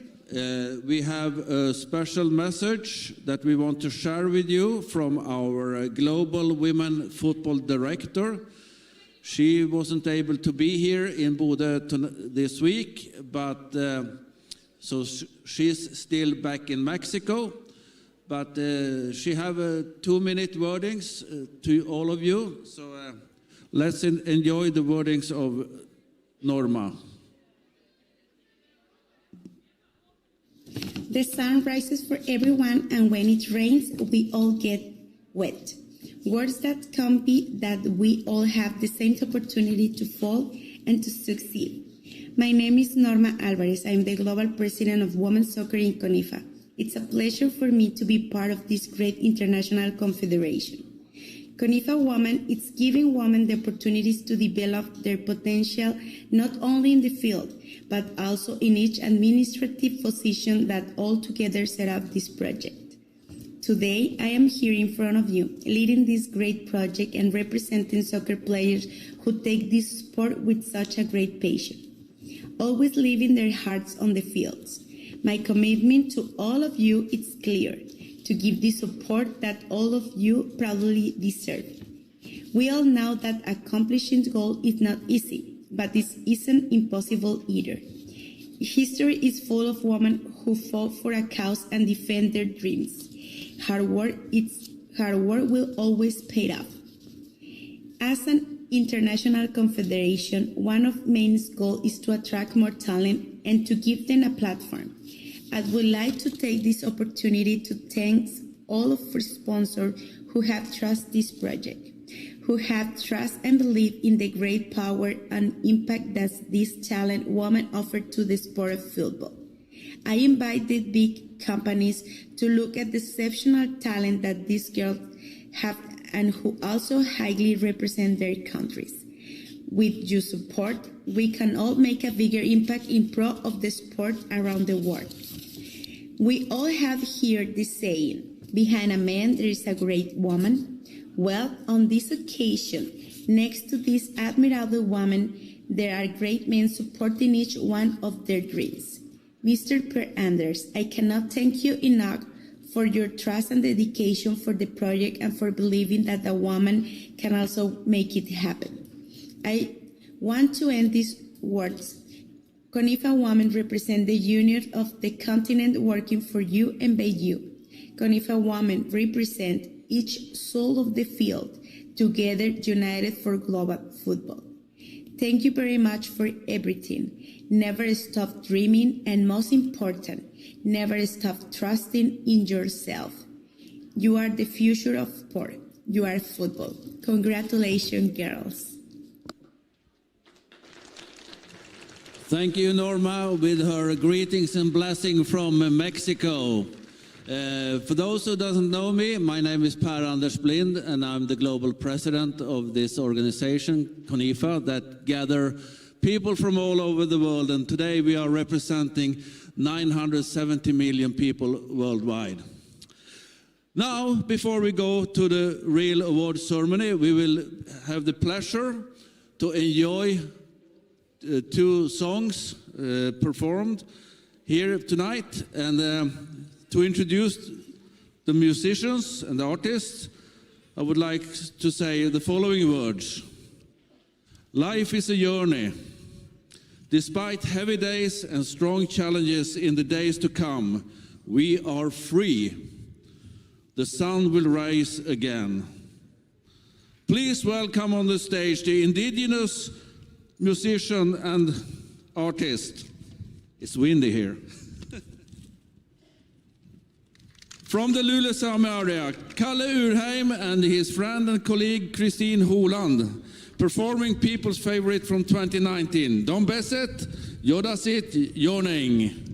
We have a special message that we want to share with you from our Global Women Football Director. She wasn't able to be here in Bodø this week, but so she's still back in Mexico. But she have 2-minute wordings to all of you. So let's enjoy the wordings of Norma. The sun rises for everyone, and when it rains, we all get wet. Words that can be that we all have the same opportunity to fall and to succeed. My name is Norma Alvarez. I am the Global President of Women's Soccer in CONIFA. It's a pleasure for me to be part of this great international confederation. CONIFA Women is giving women the opportunities to develop their potential not only in the field, but also in each administrative position that all together set up this project. Today, I am here in front of you, leading this great project and representing soccer players who take this sport with such a great passion, always leaving their hearts on the fields. My commitment to all of you is clear: to give the support that all of you proudly deserve. We all know that accomplishing goals is not easy, but it isn't impossible either. History is full of women who fought for a cause and defend their dreams. Hard work will always pay off. As an international confederation, one of Maine's goals is to attract more talent and to give them a platform. I would like to take this opportunity to thank all of our sponsors who have trusted this project, who have trust and believe in the great power and impact that this talent woman offer to the sport of football. I invite the big companies to look at the exceptional talent that these girls have and who also highly represent their countries. With your support, we can all make a bigger impact in pro of the sport around the world. We all have heard the saying, behind a man there is a great woman. Well, on this occasion, next to this admirable woman, there are great men supporting each one of their dreams. Mr. Per Anders, I cannot thank you enough for your trust and dedication for the project and for believing that a woman can also make it happen. I want to end these words. CONIFA women represent the union of the continent working for you and by you. CONIFA women represent each soul of the field, together united for global football. Thank you very much for everything. Never stop dreaming, and most important, never stop trusting in yourself. You are the future of sport. You are football. Congratulations, girls. Thank you, Norma, with her greetings and blessing from Mexico. For those who doesn't know me, my name is Per Anders Blind, and I'm the global president of this organization, CONIFA, that gather people from all over the world. And today we are representing 970 million people worldwide. Now, before we go to the real award ceremony, we will have the pleasure to enjoy 2 songs performed here tonight. And to introduce the musicians and the artists, I would like to say the following words. Life is a journey. Despite heavy days and strong challenges in the days to come, we are free. The sun will rise again. Please welcome on the stage the indigenous musician and artist. It's windy here. From the Lulesame area, Kalle Urheim and his friend and colleague Christine Holand, performing people's favorite from 2019, Don Besset, Yodasit Yoneng.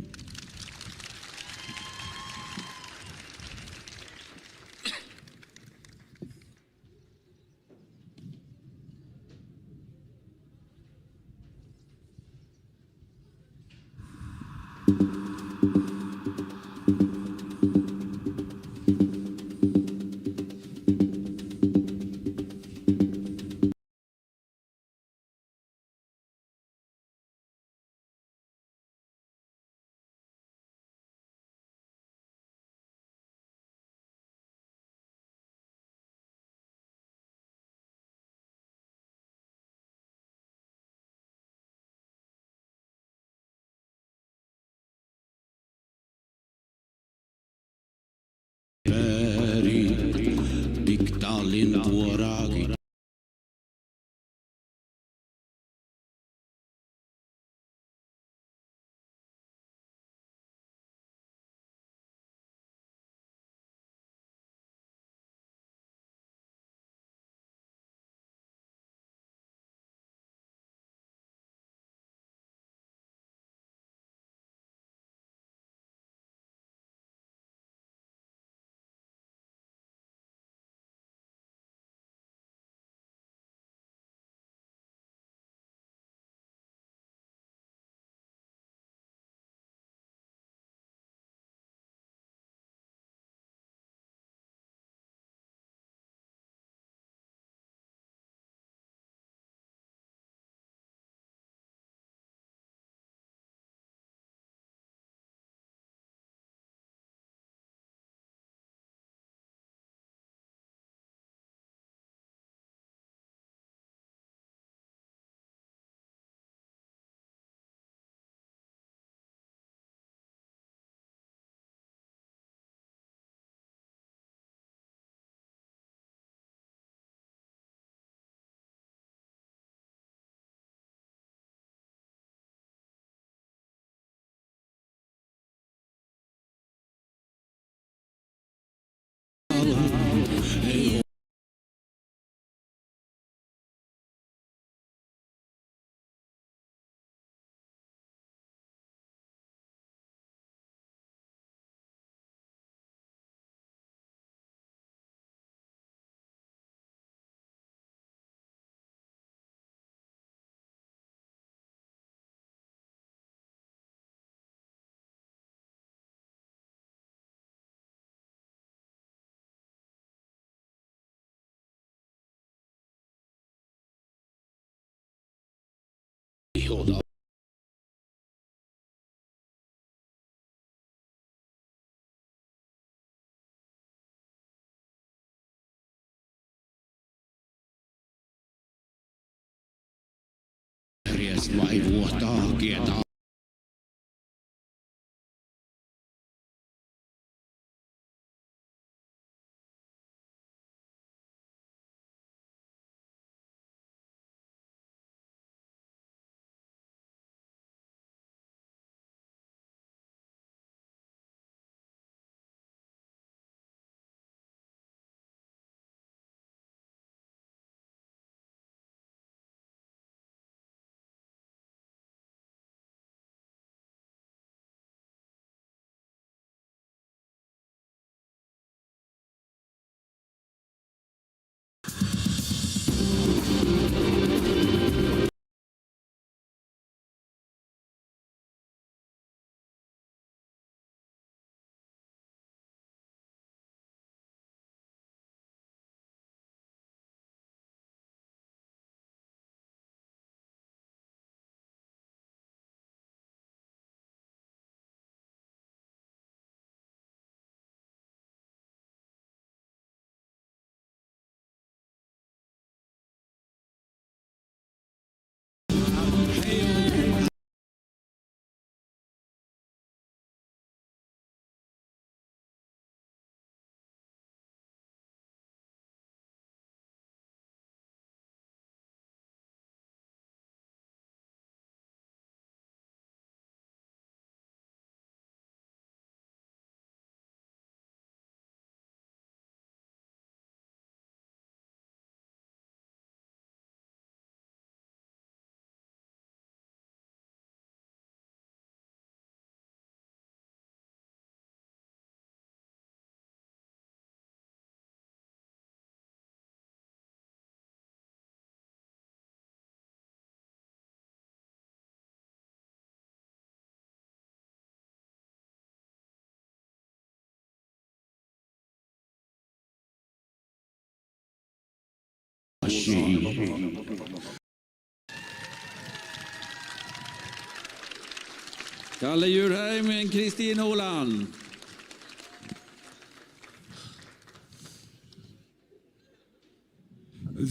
Kalle Djurheim and Kristin Åland.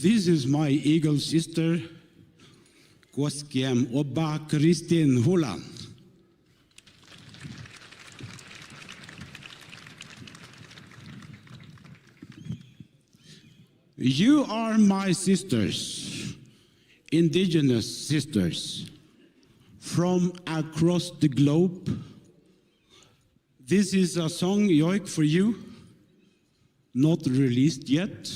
This is my eagle sister, Kwaskiem Oba Kristin Holland. You are my sisters, indigenous sisters, from across the globe. This is a song, Yoik, for you, not released yet,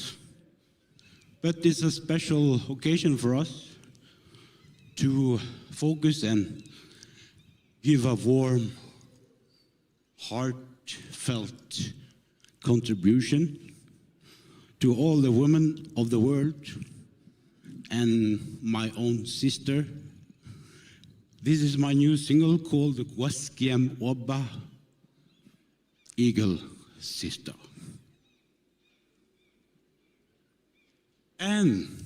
but it's a special occasion for us to focus and give a warm, heartfelt contribution to all the women of the world and my own sister. This is my new single called Kwaskiem Oba, Eagle Sister. And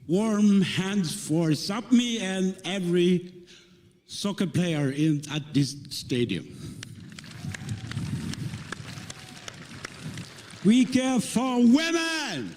warm hands for Sapmi and every soccer player at this stadium. We care for women!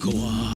Go on.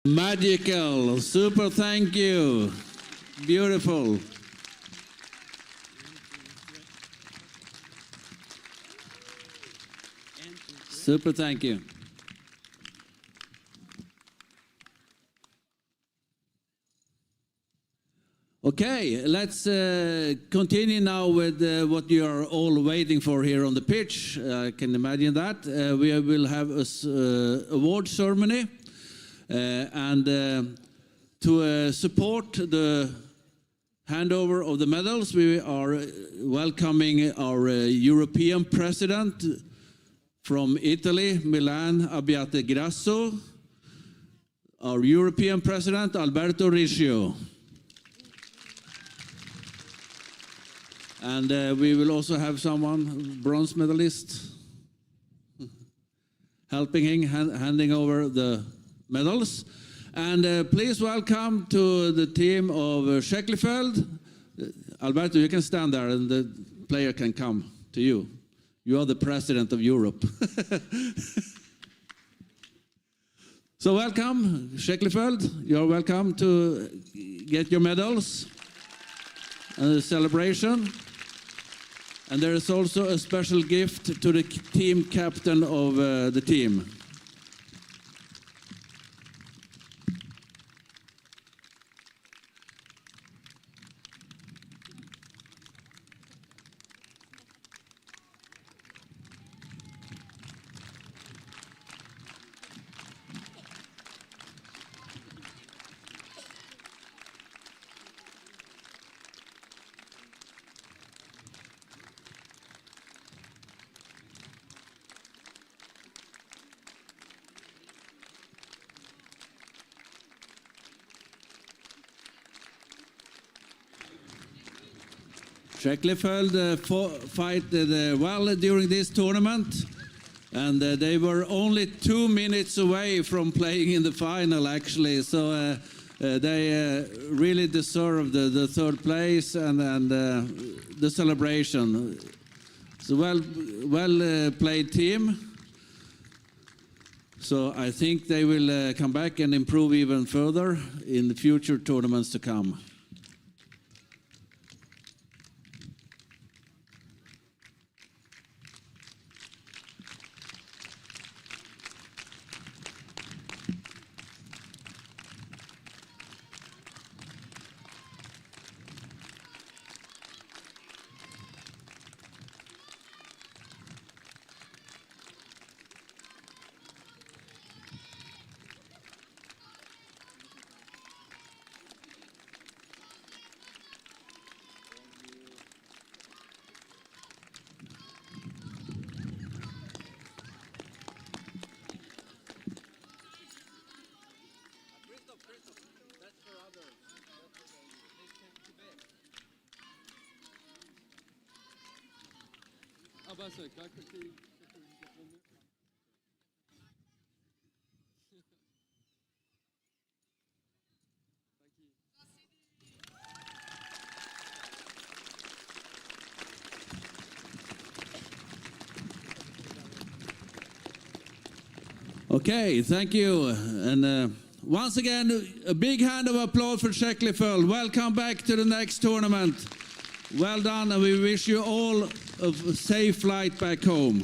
Magical, super, thank you. Beautiful. Super, thank you. Okay, let's continue now with what you are all waiting for here on the pitch. I can imagine that. We will have an award ceremony. And to support the handover of the medals, we are welcoming our European president from Italy, Milan Abbiate Grasso, our European president, Alberto Riccio. And we will also have someone, bronze medalist, helping him, handing over the medals. And please welcome to the team of Schecklefeld. Alberto, you can stand there and the player can come to you. You are the president of Europe. So welcome, Schecklefeld. You're welcome to get your medals and the celebration. And there is also a special gift to the team captain of the team. Schecklefeld fight well during this tournament, and they were only 2 minutes away from playing in the final, actually. So they really deserve the third place and the celebration. It's a well played team. So I think they will come back and improve even further in the future tournaments to come. Okay, thank you. And once again, a big hand of applause for Schecklefeld. Welcome back to the next tournament. Well done, and we wish you all a safe flight back home.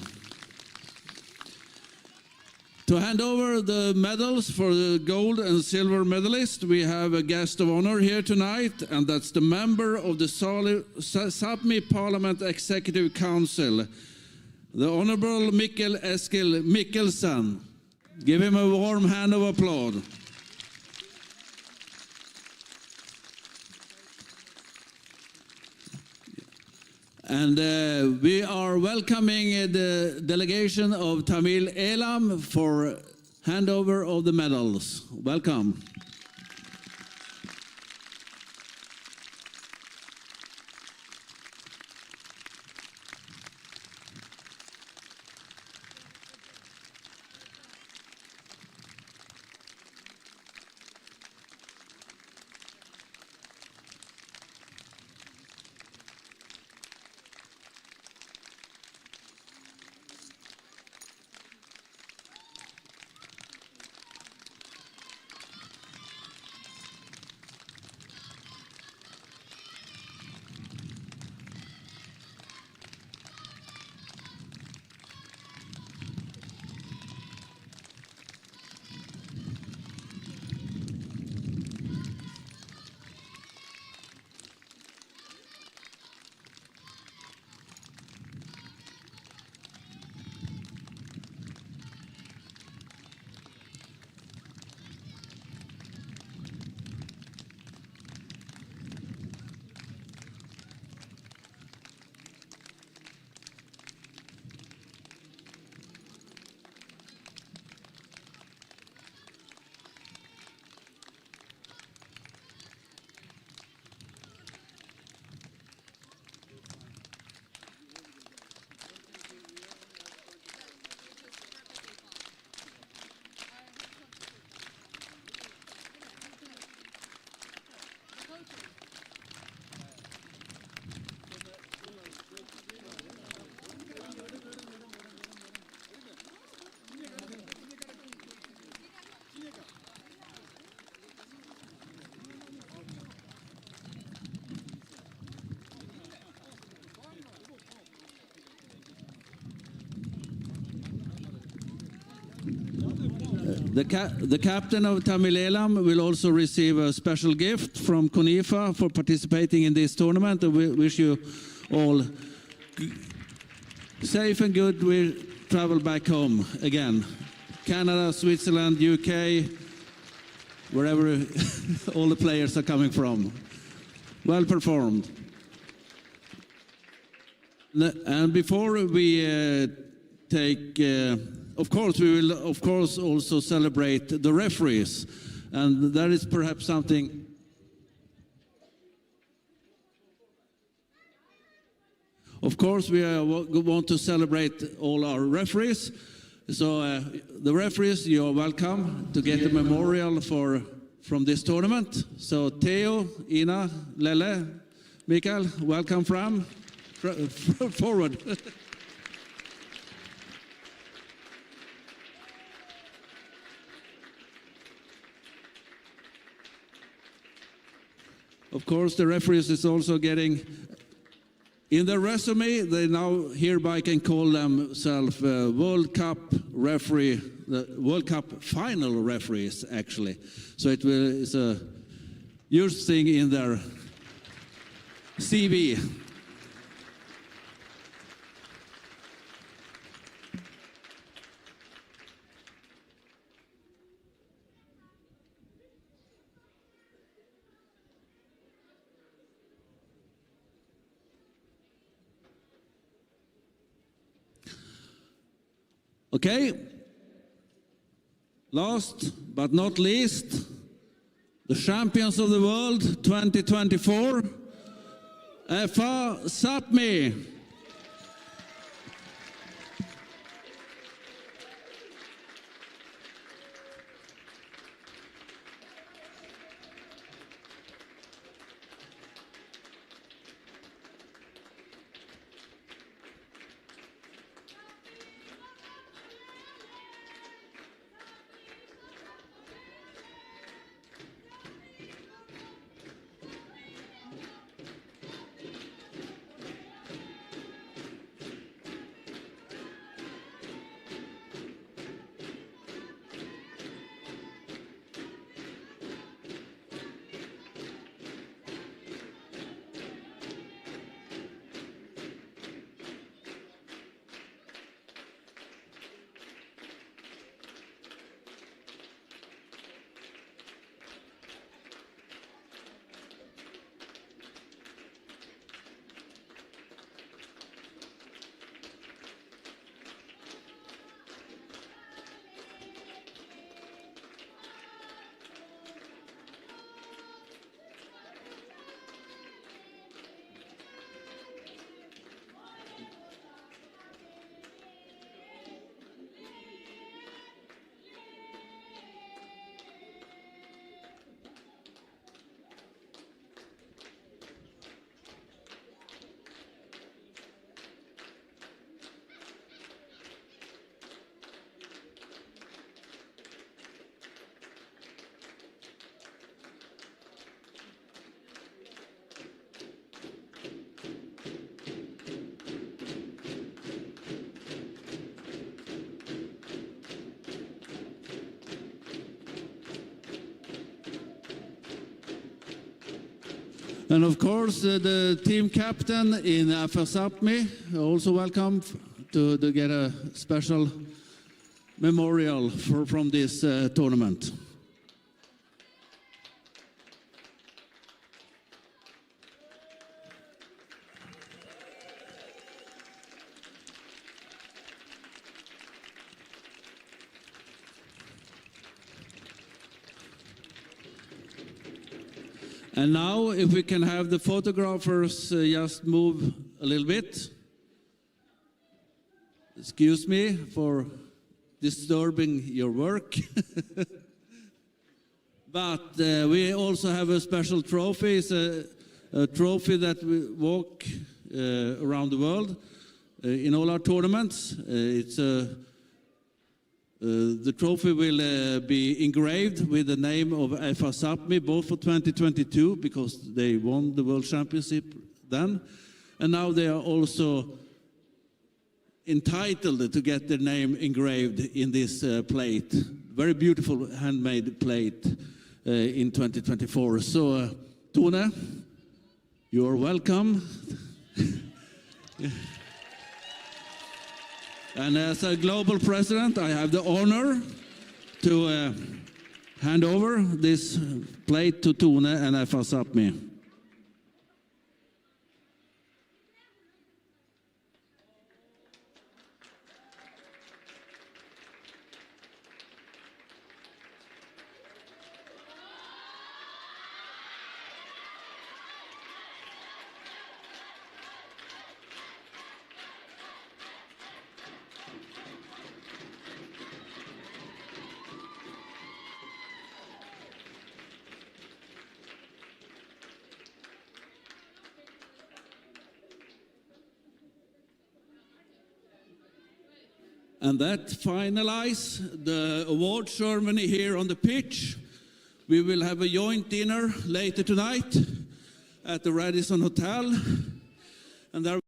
To hand over the medals for the gold and silver medalists, we have a guest of honor here tonight, and that's the member of the Sapmi Parliament Executive Council, the Honorable Mikkel Eskil Mikkelsen. Give him a warm hand of applause. And we are welcoming the delegation of Tamil Eelam for handover of the medals. Welcome. The captain of Tamil Eelam will also receive a special gift from CONIFA for participating in this tournament. We wish you all safe and good. We travel back home again. Canada, Switzerland, UK, wherever all the players are coming from. Well performed. And before we take... of course, we will, of course, also celebrate the referees. And that is perhaps something Of course, we want to celebrate all our referees. So the referees, you are welcome to get a memorial from this tournament. So Theo, Ina, Lele, Mikael, welcome forward. Of course, the referees is also getting, in their resume, they now hereby can call themselves World Cup referee, the World Cup final referees, actually. So it's a huge thing in their CV. Okay, last but not least, the champions of the world 2024, Sapmi. And of course, the team captain in Sapmi, also welcome to get a special memorial from this tournament. And now, if we can have the photographers just move a little bit. Excuse me for disturbing your work. But we also have a special trophy. It's a trophy that we walk around the world in all our tournaments. The trophy will be engraved with the name of Sapmi, both for 2022, because they won the World Championship then, and now they are also entitled to get their name engraved in this plate. Very beautiful handmade plate in 2024. So, Tone, you are welcome. And as a global president, I have the honor to hand over this plate to Tone and Sapmi. And that finalize the award ceremony here on the pitch. We will have a joint dinner later tonight at the Radisson Hotel. And there